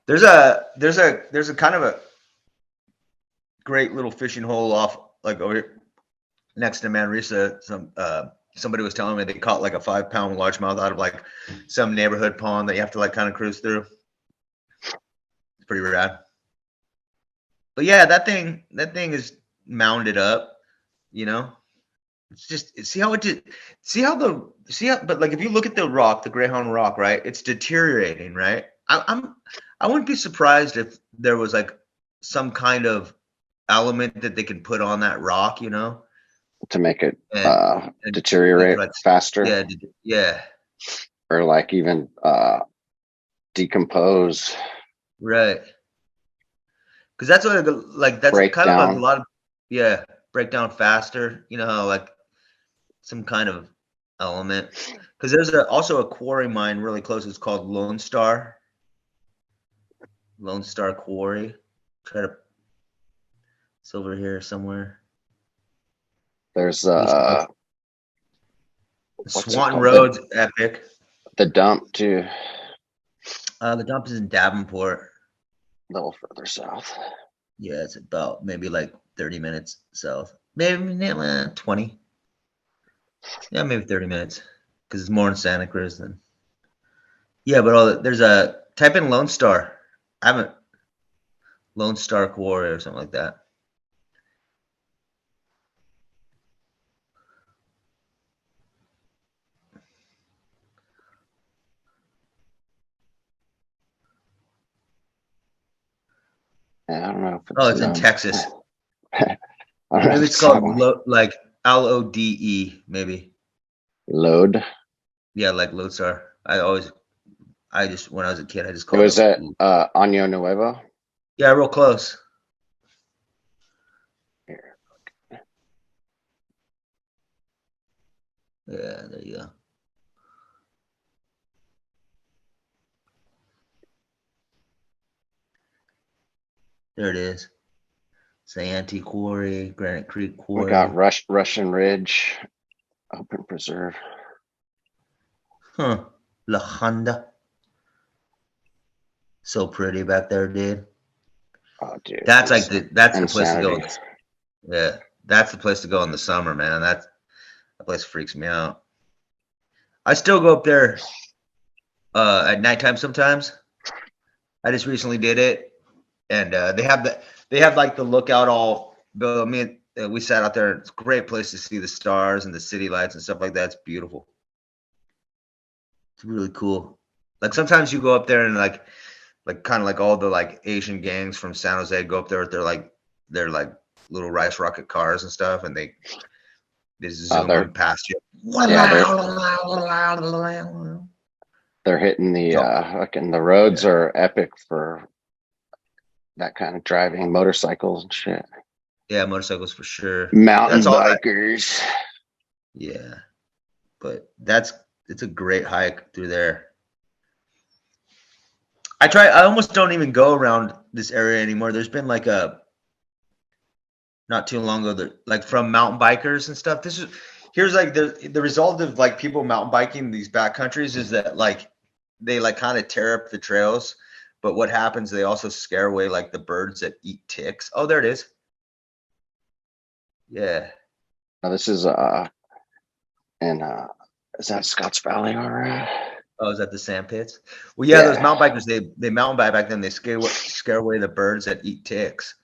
Speaker 3: There's a kind of a great little fishing hole off like over here next to Manresa. Somebody was telling me they caught like a 5-pound largemouth out of like some neighborhood pond that you have to like kind of cruise through. It's pretty rad. But yeah, that thing is mounded up, It's just but like if you look at the rock, the Greyhound Rock, right? It's deteriorating, right? I wouldn't be surprised if there was like some kind of element that they can put on that rock, to
Speaker 2: make it deteriorate faster.
Speaker 3: Yeah.
Speaker 2: Or like even decompose.
Speaker 3: Right. Because that's what that's
Speaker 2: break
Speaker 3: kind
Speaker 2: down.
Speaker 3: of like a lot of break down faster. Like some kind of element. Because there's also a quarry mine really close. It's called Lone Star Quarry. It's over here somewhere.
Speaker 2: There's
Speaker 3: Swanton Road's epic.
Speaker 2: The dump too.
Speaker 3: The dump is in Davenport.
Speaker 2: A little further south.
Speaker 3: Yeah, it's about maybe like 30 minutes south. Maybe 20. Yeah, maybe 30 minutes. Because it's more in Santa Cruz than. Yeah, but there's a type in Lone Star. I haven't. Lone Star Quarry or something like that.
Speaker 2: I don't know if
Speaker 3: it's in Texas. Maybe it's called like LODE, maybe.
Speaker 2: Load.
Speaker 3: Yeah, like Lodestar. When I was a kid, I just called
Speaker 2: it. Was at Año Nuevo?
Speaker 3: Yeah, real close.
Speaker 2: Here.
Speaker 3: Yeah, there you go. There it is. Santee Quarry, Granite Creek Quarry.
Speaker 2: We got Russian Ridge, Open Preserve.
Speaker 3: Huh. La Honda. So pretty back there, dude.
Speaker 2: Oh, dude.
Speaker 3: That's like that's
Speaker 2: insanity.
Speaker 3: The place to go. Yeah, that's the place to go in the summer, man. That place freaks me out. I still go up there at nighttime sometimes. I just recently did it. And they have like the lookout all built. I mean, we sat out there. It's a great place to see the stars and the city lights and stuff like that. It's beautiful. It's really cool. Like sometimes you go up there and like kind of like all the like Asian gangs from San Jose go up there with their like little rice rocket cars and stuff, and they zoom on past you.
Speaker 2: Yeah, they're hitting the fucking the roads are epic for that kind of driving, motorcycles and shit.
Speaker 3: Yeah, motorcycles for sure.
Speaker 2: Mountain
Speaker 3: That's all
Speaker 2: bikers.
Speaker 3: Yeah, but it's a great hike through there. I almost don't even go around this area anymore. There's been like not too long ago, like from mountain bikers and stuff. Here's like the result of like people mountain biking these back countries is that like they like kind of tear up the trails, but what happens, they also scare away like the birds that eat ticks. Oh, there it is. Yeah.
Speaker 2: Now this is in is that Scotts Valley or
Speaker 3: Oh, is that the sand pits? Well, yeah, those
Speaker 2: Yeah.
Speaker 3: mountain bikers, they mountain bike back then. They scare away the birds that eat ticks,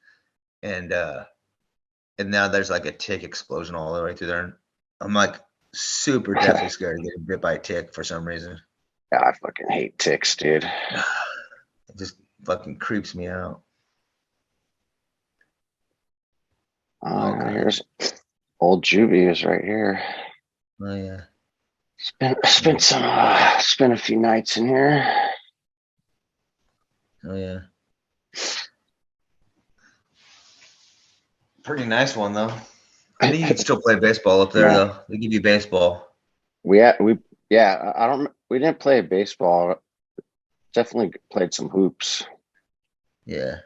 Speaker 3: and now there's like a tick explosion all the way through there. And I'm like super deathly scared of getting bit by a tick for some reason.
Speaker 2: Yeah, I fucking hate ticks, dude.
Speaker 3: It just fucking creeps me out.
Speaker 2: Oh, here's old Juvie is right here.
Speaker 3: Oh yeah.
Speaker 2: Spent a few nights in here.
Speaker 3: Oh yeah. Pretty nice one though. I think you can still play baseball up there though. They give you baseball.
Speaker 2: We didn't play baseball. Definitely played some hoops.
Speaker 3: Yeah.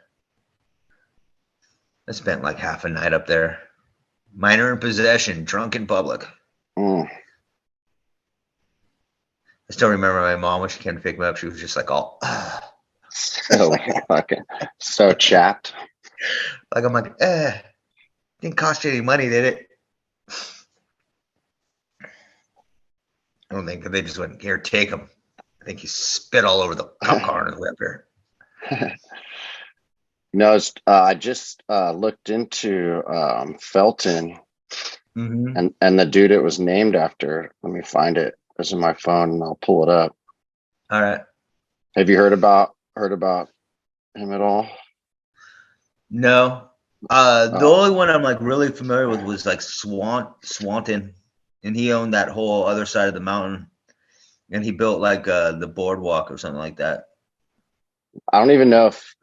Speaker 3: I spent like half a night up there. Minor in possession, drunk in public.
Speaker 2: Mm.
Speaker 3: I still remember my mom when she came to pick me up. She was just like all,
Speaker 2: So fucking so chapped.
Speaker 3: like I'm like, didn't cost you any money, did it? I don't think they just went, here, take them. I think he spit all over the cop car on his way up here.
Speaker 2: No, I just looked into Felton, and the dude it was named after. Let me find it. It's in my phone, and I'll pull it up.
Speaker 3: All right.
Speaker 2: Have you heard about him at all?
Speaker 3: No. The only one I'm like really familiar with was like Swanton, and he owned that whole other side of the mountain, and he built like the boardwalk or something like that.
Speaker 2: I don't even know if.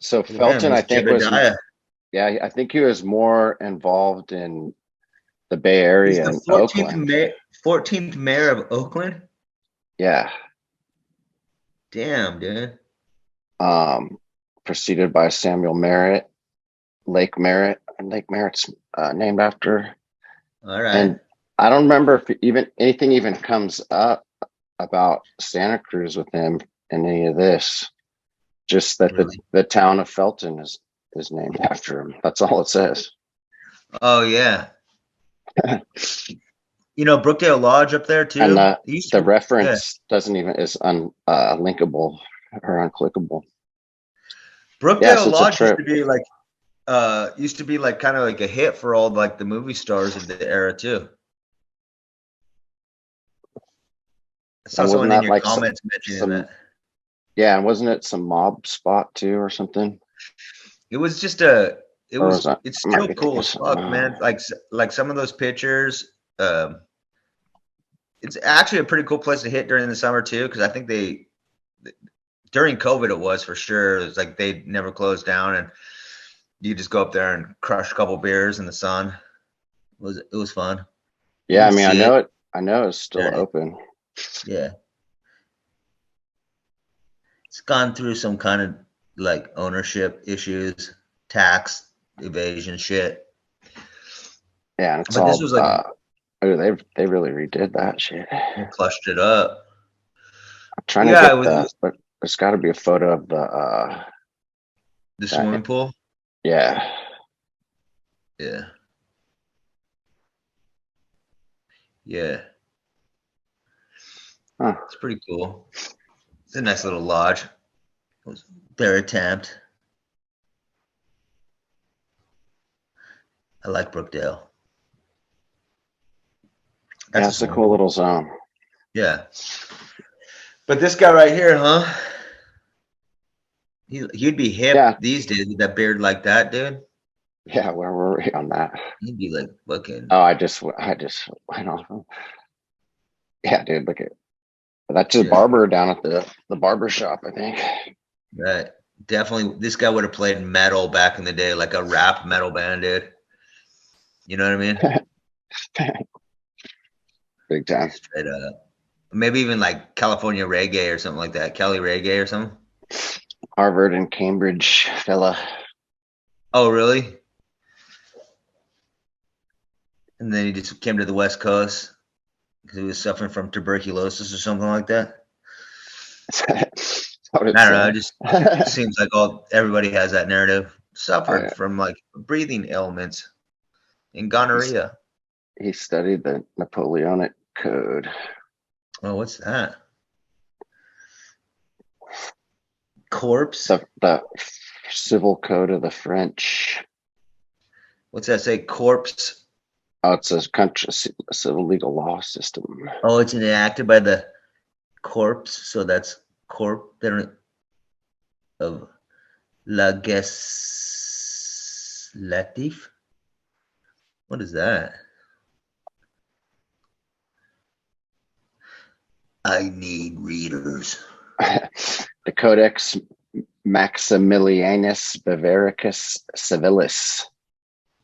Speaker 2: So Felton, I think I think he was more involved in the Bay Area and Oakland.
Speaker 3: 14th mayor of Oakland.
Speaker 2: Yeah.
Speaker 3: Damn, dude.
Speaker 2: Preceded by Samuel Merritt, Lake Merritt, and Lake Merritt's named after.
Speaker 3: All right.
Speaker 2: And I don't remember if anything even comes up about Santa Cruz with him in any of this. Just that the town of Felton is named after him. That's all it says.
Speaker 3: Oh yeah. You know Brookdale Lodge up there too.
Speaker 2: And the reference doesn't even is unlinkable or unclickable.
Speaker 3: Brookdale Lodge used to be like kind of like a hit for all like the movie stars of the era too. I saw someone in your comments mentioning that.
Speaker 2: Yeah, and wasn't it some mob spot too or something?
Speaker 3: It's still cool as fuck, man. Like some of those pictures, it's actually a pretty cool place to hit during the summer too, because I think during COVID it was for sure. It's like they never closed down, and you just go up there and crush a couple beers in the sun. It was fun.
Speaker 2: Yeah, I mean, I know it's still open.
Speaker 3: Yeah. It's gone through some kind of like ownership issues, tax evasion shit.
Speaker 2: Yeah, and this was like they really redid that shit.
Speaker 3: They flushed it up.
Speaker 2: I'm trying to get but there's got to be a photo of the
Speaker 3: swimming pool.
Speaker 2: Yeah.
Speaker 3: Yeah. Yeah.
Speaker 2: Huh.
Speaker 3: It's pretty cool. It's a nice little lodge. It was their attempt. I like Brookdale.
Speaker 2: That's a cool little zone.
Speaker 3: Yeah. But this guy right here, huh? He'd be hip these days with that beard like that, dude.
Speaker 2: Yeah, where were we on that?
Speaker 3: He'd be like fucking.
Speaker 2: Oh, I just went on. Yeah, dude, look at That's his barber down at the barber shop, I think.
Speaker 3: Right. Definitely, this guy would have played metal back in the day, like a rap metal band did. You know what I mean?
Speaker 2: Big time.
Speaker 3: Straight up. Maybe even like California reggae or something like that. Cali reggae or something.
Speaker 2: Harvard and Cambridge fella.
Speaker 3: Oh, really? And then he just came to the West Coast because he was suffering from tuberculosis or something like that. I don't know. It just seems like everybody has that narrative. Suffered from like breathing ailments and gonorrhea.
Speaker 2: He studied the Napoleonic Code.
Speaker 3: Oh, what's that? Corpse?
Speaker 2: The civil code of the French.
Speaker 3: What's that say? Corpse?
Speaker 2: Oh, it's a country civil legal law system.
Speaker 3: Oh, it's enacted by the corpse. So that's of legislatif. What is that? I need readers.
Speaker 2: The Codex Maximilianus Bavaricus Civilis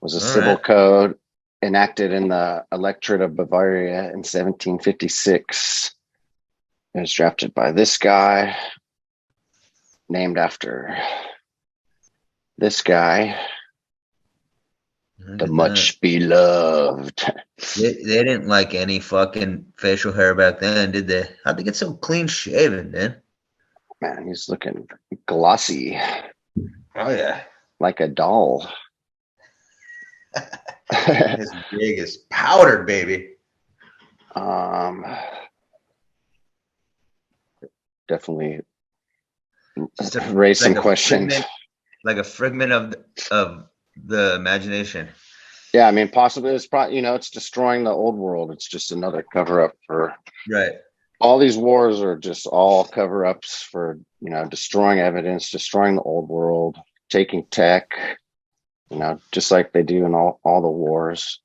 Speaker 2: was a civil code enacted in the Electorate of Bavaria in 1756. It was drafted by this guy, named after this guy, the much beloved.
Speaker 3: They didn't like any fucking facial hair back then, did they? How'd they get so clean shaven, man?
Speaker 2: Man, he's looking glossy.
Speaker 3: Oh, yeah.
Speaker 2: Like a doll.
Speaker 3: His wig is powdered, baby.
Speaker 2: Definitely raise some questions.
Speaker 3: Like a fragment of the imagination.
Speaker 2: Yeah, I mean, possibly it's probably, it's destroying the old world. It's just another cover up for all these wars are just all cover ups for, destroying evidence, destroying the old world, taking tech, just like they do in all the wars.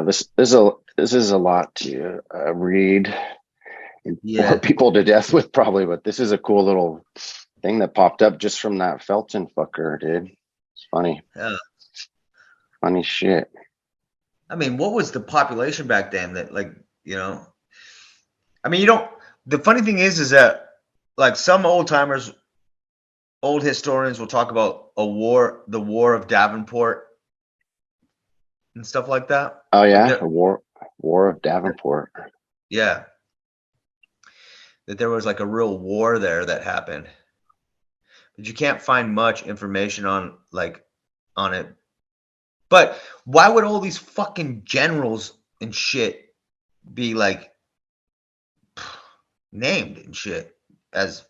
Speaker 2: This is a lot to read and bore people to death with probably, but this is a cool little thing that popped up just from that Felton fucker, dude. It's funny.
Speaker 3: Yeah.
Speaker 2: Funny shit.
Speaker 3: I mean, what was the population back then that the funny thing is that like some old historians will talk about the war of Davenport and stuff like that.
Speaker 2: Oh yeah, the war of Davenport.
Speaker 3: Yeah. That there was like a real war there that happened. But you can't find much information on it. But why would all these fucking generals and shit be named and shit as,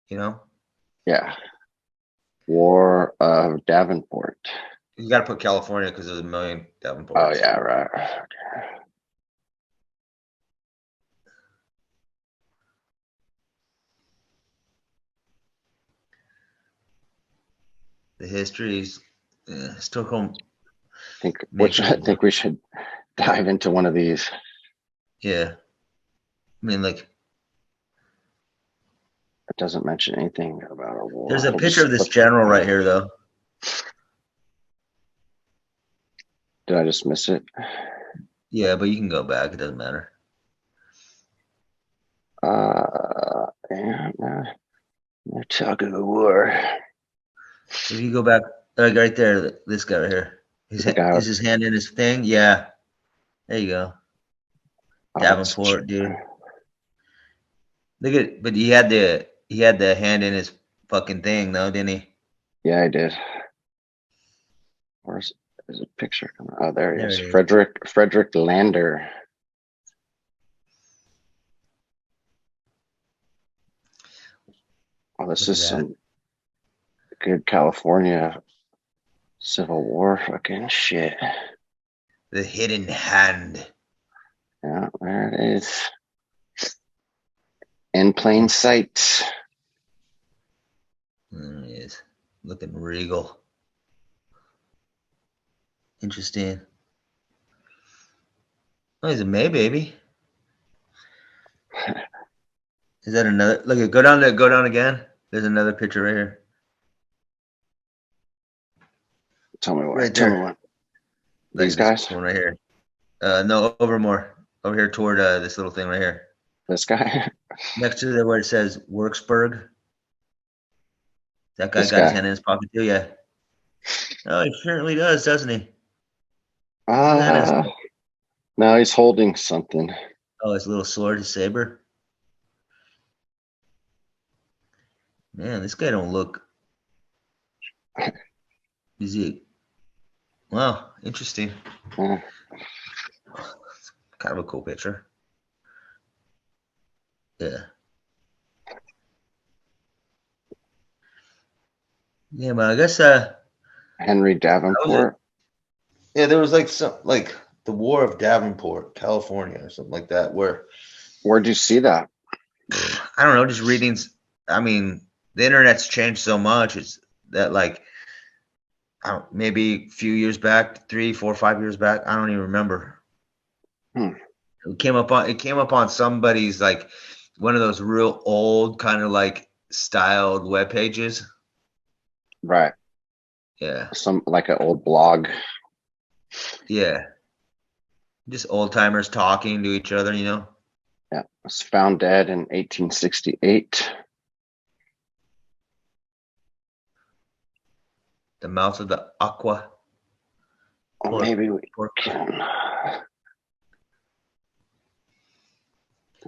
Speaker 2: Yeah. War of Davenport.
Speaker 3: You got to put California because there's a million Davenports.
Speaker 2: Oh yeah, right. Okay.
Speaker 3: The histories, Stockholm.
Speaker 2: I think we should dive into one of these.
Speaker 3: Yeah. I mean, it
Speaker 2: doesn't mention anything about a war.
Speaker 3: There's a picture of this general right here, though.
Speaker 2: Did I just miss it?
Speaker 3: Yeah, but you can go back. It doesn't matter.
Speaker 2: We're talking a war.
Speaker 3: If you go back, right there, this guy right here. Is his hand in his thing? Yeah. There you go. Davenport, dude. Look at it, but he had the hand in his fucking thing, though, didn't he?
Speaker 2: Yeah, I did. There's a picture coming. Oh, there he is. Frederick Lander. Oh, this is some good California Civil War fucking shit.
Speaker 3: The hidden hand.
Speaker 2: Yeah, there it is. In plain sight.
Speaker 3: There he is. Looking regal. Interesting. Oh, he's a May baby. Is that another? Look, go down again. There's another picture right here.
Speaker 2: Tell me what.
Speaker 3: Right
Speaker 2: Tell me
Speaker 3: there.
Speaker 2: what.
Speaker 3: Like
Speaker 2: These
Speaker 3: this
Speaker 2: guys.
Speaker 3: one right here. No, over more. Over here toward this little thing right here.
Speaker 2: This guy.
Speaker 3: Next to the where it says Worksburg. That guy
Speaker 2: This
Speaker 3: got his
Speaker 2: guy.
Speaker 3: hand in his pocket too, yeah. Oh, he certainly does, doesn't he?
Speaker 2: Uh no, he's holding something.
Speaker 3: Oh, his little sword, his saber. Man, this guy don't look. Is he? Wow, interesting.
Speaker 2: Uh,
Speaker 3: Kind of a cool picture. Yeah. Yeah, but I guess
Speaker 2: Henry
Speaker 3: that was it.
Speaker 2: Davenport.
Speaker 3: Yeah, there was like some like the War of Davenport, California, or something like that, where
Speaker 2: Where'd you see that?
Speaker 3: I don't know, just readings. I mean, the internet's changed so much. It's that like I don't, maybe a few years back, 3, 4, 5 years back. I don't even remember.
Speaker 2: Hmm.
Speaker 3: It came up on somebody's like one of those real old kind of like styled web pages.
Speaker 2: Right.
Speaker 3: Yeah.
Speaker 2: Some like an old blog.
Speaker 3: Yeah. Just old timers talking to each other, you know.
Speaker 2: Yeah. Was found dead in 1868.
Speaker 3: The mouth of the aqua.
Speaker 2: Or maybe we
Speaker 3: Port.
Speaker 2: can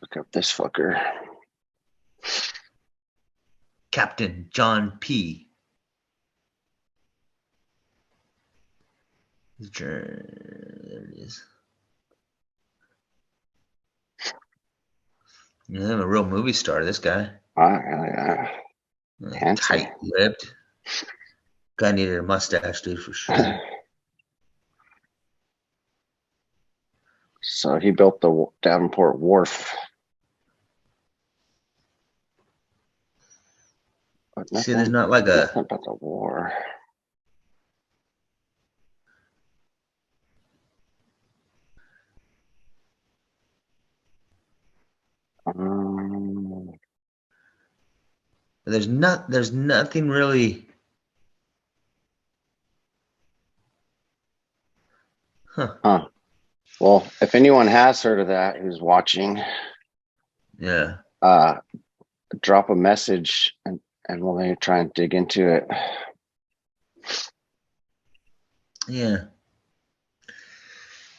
Speaker 2: look up this fucker.
Speaker 3: Captain John P. There it is. Yeah, I'm a real movie star, this guy.
Speaker 2: Fancy.
Speaker 3: Tight-lipped. Guy needed a mustache, dude, for sure.
Speaker 2: So he built the Davenport Wharf. But
Speaker 3: See, there's not like
Speaker 2: nothing about the war.
Speaker 3: there's nothing really.
Speaker 2: Huh. Well, if anyone has heard of that who's watching,
Speaker 3: Yeah.
Speaker 2: drop a message and we'll maybe try and dig into it.
Speaker 3: Yeah.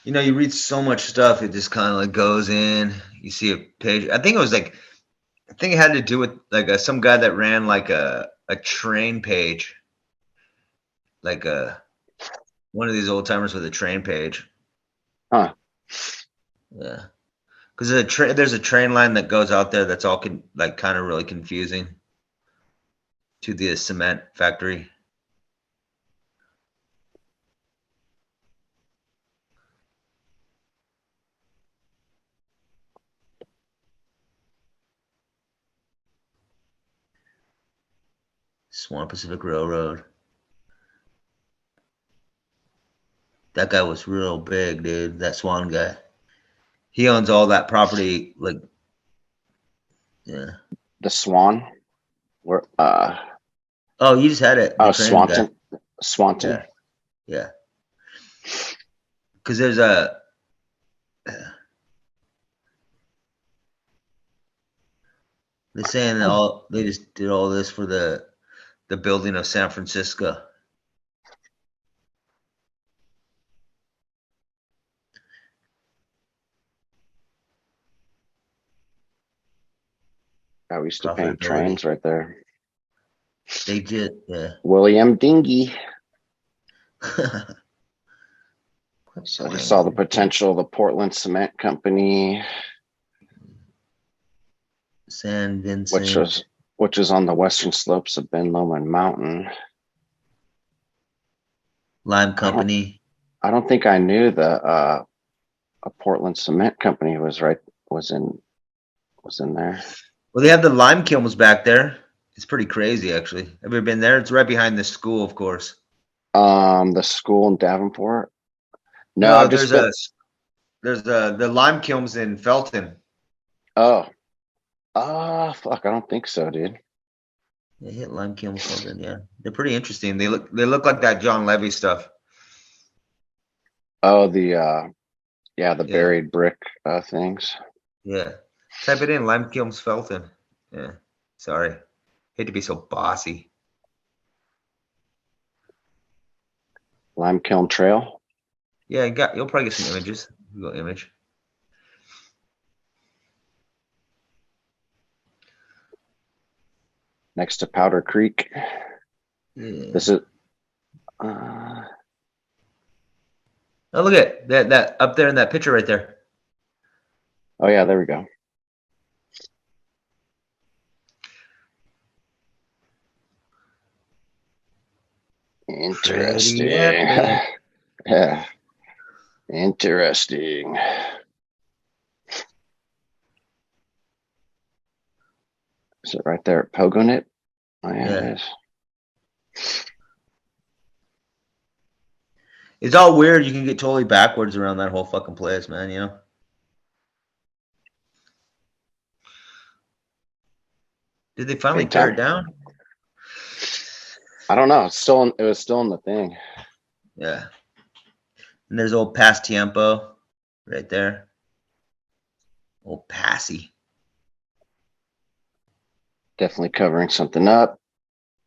Speaker 3: You know, you read so much stuff, it just kind of like goes in. You see a page. I think it had to do with like some guy that ran like a train page, like one of these old timers with a train page.
Speaker 2: Huh.
Speaker 3: Yeah. Because there's a train line that goes out there that's all like kind of really confusing to the cement factory. Swan Pacific Railroad. That guy was real big, dude. That Swan guy. He owns all that property. Like, yeah.
Speaker 2: The Swan. Where
Speaker 3: Oh, you just had it. The train
Speaker 2: Swanton.
Speaker 3: guy.
Speaker 2: Swanton.
Speaker 3: Yeah. Yeah. Because there's a. They're saying they just did all this for the building of San Francisco.
Speaker 2: We used to paint trains right there.
Speaker 3: They did, yeah.
Speaker 2: William Dingy. So he saw the potential of the Portland Cement Company,
Speaker 3: San Vincent,
Speaker 2: which is on the western slopes of Ben Lomond Mountain.
Speaker 3: Lime Company.
Speaker 2: I don't think I knew a Portland Cement Company was in there.
Speaker 3: Well, they have the lime kilns back there. It's pretty crazy, actually. Have you ever been there? It's right behind the school, of course.
Speaker 2: The school in Davenport. No,
Speaker 3: There's the lime kilns in Felton.
Speaker 2: Oh, fuck! I don't think so, dude.
Speaker 3: They hit lime kilns Felton. Yeah, they're pretty interesting. They look like that John Levy stuff.
Speaker 2: Oh, the buried brick things.
Speaker 3: Yeah. Type it in, lime kilns Felton. Yeah. Sorry. Hate to be so bossy.
Speaker 2: Lime Kiln Trail.
Speaker 3: Yeah, you'll probably get some images. Go image.
Speaker 2: Next to Powder Creek.
Speaker 3: Yeah.
Speaker 2: This is.
Speaker 3: Oh, look at that up there in that picture right there.
Speaker 2: Oh yeah, there we go. Interesting. Yeah. Interesting. Is it right there at Pogonip? Oh yeah, it is.
Speaker 3: It's all weird. You can get totally backwards around that whole fucking place, man. You know. Did they finally tear it down?
Speaker 2: I don't know. It was still in the thing.
Speaker 3: Yeah. And there's old Pass Tiempo right there. Old Passy.
Speaker 2: Definitely covering something up.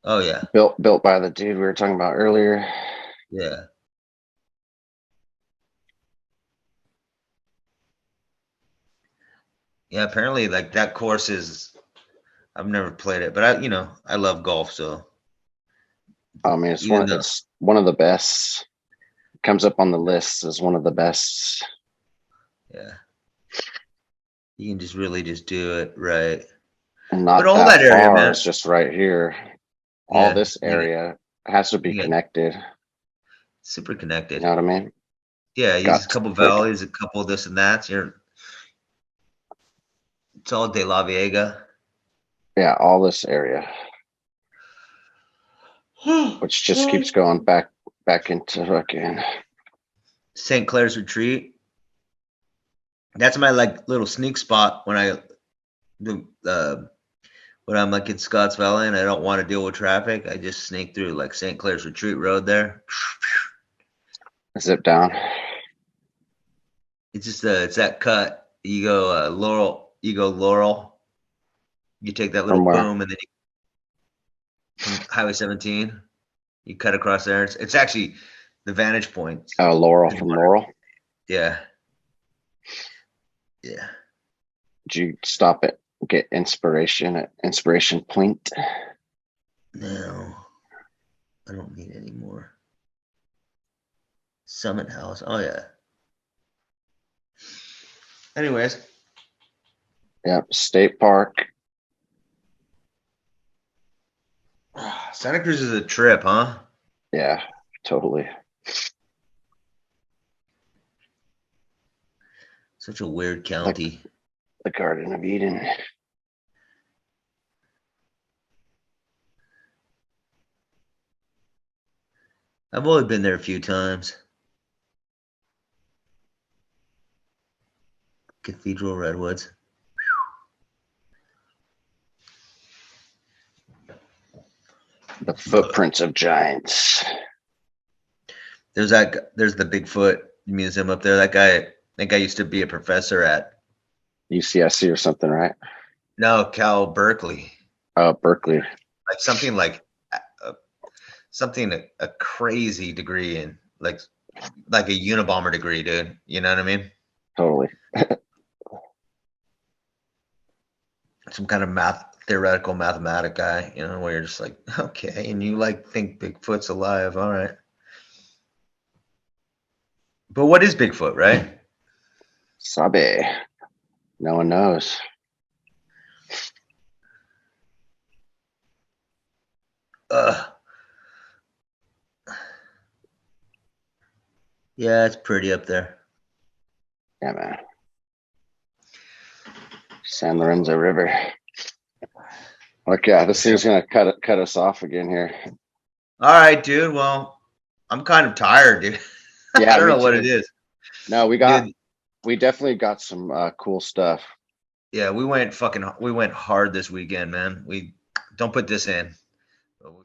Speaker 3: Oh yeah.
Speaker 2: Built by the dude we were talking about earlier.
Speaker 3: Yeah. Yeah, apparently like that course is I've never played it, but I love golf, so
Speaker 2: I mean it's one of the best. It comes up on the list as one of the best.
Speaker 3: Yeah. You can just really just do it right.
Speaker 2: And not
Speaker 3: but all
Speaker 2: that
Speaker 3: area,
Speaker 2: far,
Speaker 3: man.
Speaker 2: it's just right here. All this area has to be connected.
Speaker 3: Super connected.
Speaker 2: You know what I mean?
Speaker 3: Yeah, use a couple valleys, a couple of this and that. It's all De La Vega.
Speaker 2: Yeah, all this area. Which just keeps going back into fucking
Speaker 3: St. Clair's Retreat. That's my like little sneak spot when I'm like in Scotts Valley and I don't want to deal with traffic. I just sneak through like St. Clair's Retreat Road there.
Speaker 2: Zip down.
Speaker 3: It's just it's that cut. You go Laurel. You take that little boom and then from Highway 17. You cut across there. It's actually the vantage point.
Speaker 2: Oh, Laurel from Laurel.
Speaker 3: Yeah. Yeah.
Speaker 2: Did you stop it? Get inspiration at Inspiration Point?
Speaker 3: No, I don't need any more. Summit House. Oh yeah. Anyways.
Speaker 2: Yep. State Park.
Speaker 3: Santa Cruz is a trip, huh?
Speaker 2: Yeah, totally.
Speaker 3: Such a weird county.
Speaker 2: The Garden of Eden.
Speaker 3: I've only been there a few times. Cathedral Redwoods.
Speaker 2: The Footprints of Giants.
Speaker 3: There's the Bigfoot Museum up there. That guy used to be a professor at
Speaker 2: UCSC or something, right?
Speaker 3: No, Cal Berkeley.
Speaker 2: Oh, Berkeley.
Speaker 3: Like something a crazy degree in like a Unabomber degree, dude. You know what I mean?
Speaker 2: Totally.
Speaker 3: Some kind of theoretical mathematic guy, where you're just like, okay, and you like think Bigfoot's alive, all right. But what is Bigfoot, right?
Speaker 2: Sabe. No one knows.
Speaker 3: Yeah, it's pretty up there.
Speaker 2: Yeah, man. San Lorenzo River. Okay, this thing's gonna cut us off again here.
Speaker 3: All right, dude. Well, I'm kind of tired, dude.
Speaker 2: Yeah,
Speaker 3: I don't know what it is.
Speaker 2: No, we got we definitely got some cool stuff.
Speaker 3: Yeah, we went hard this weekend, man. We don't put this in. But we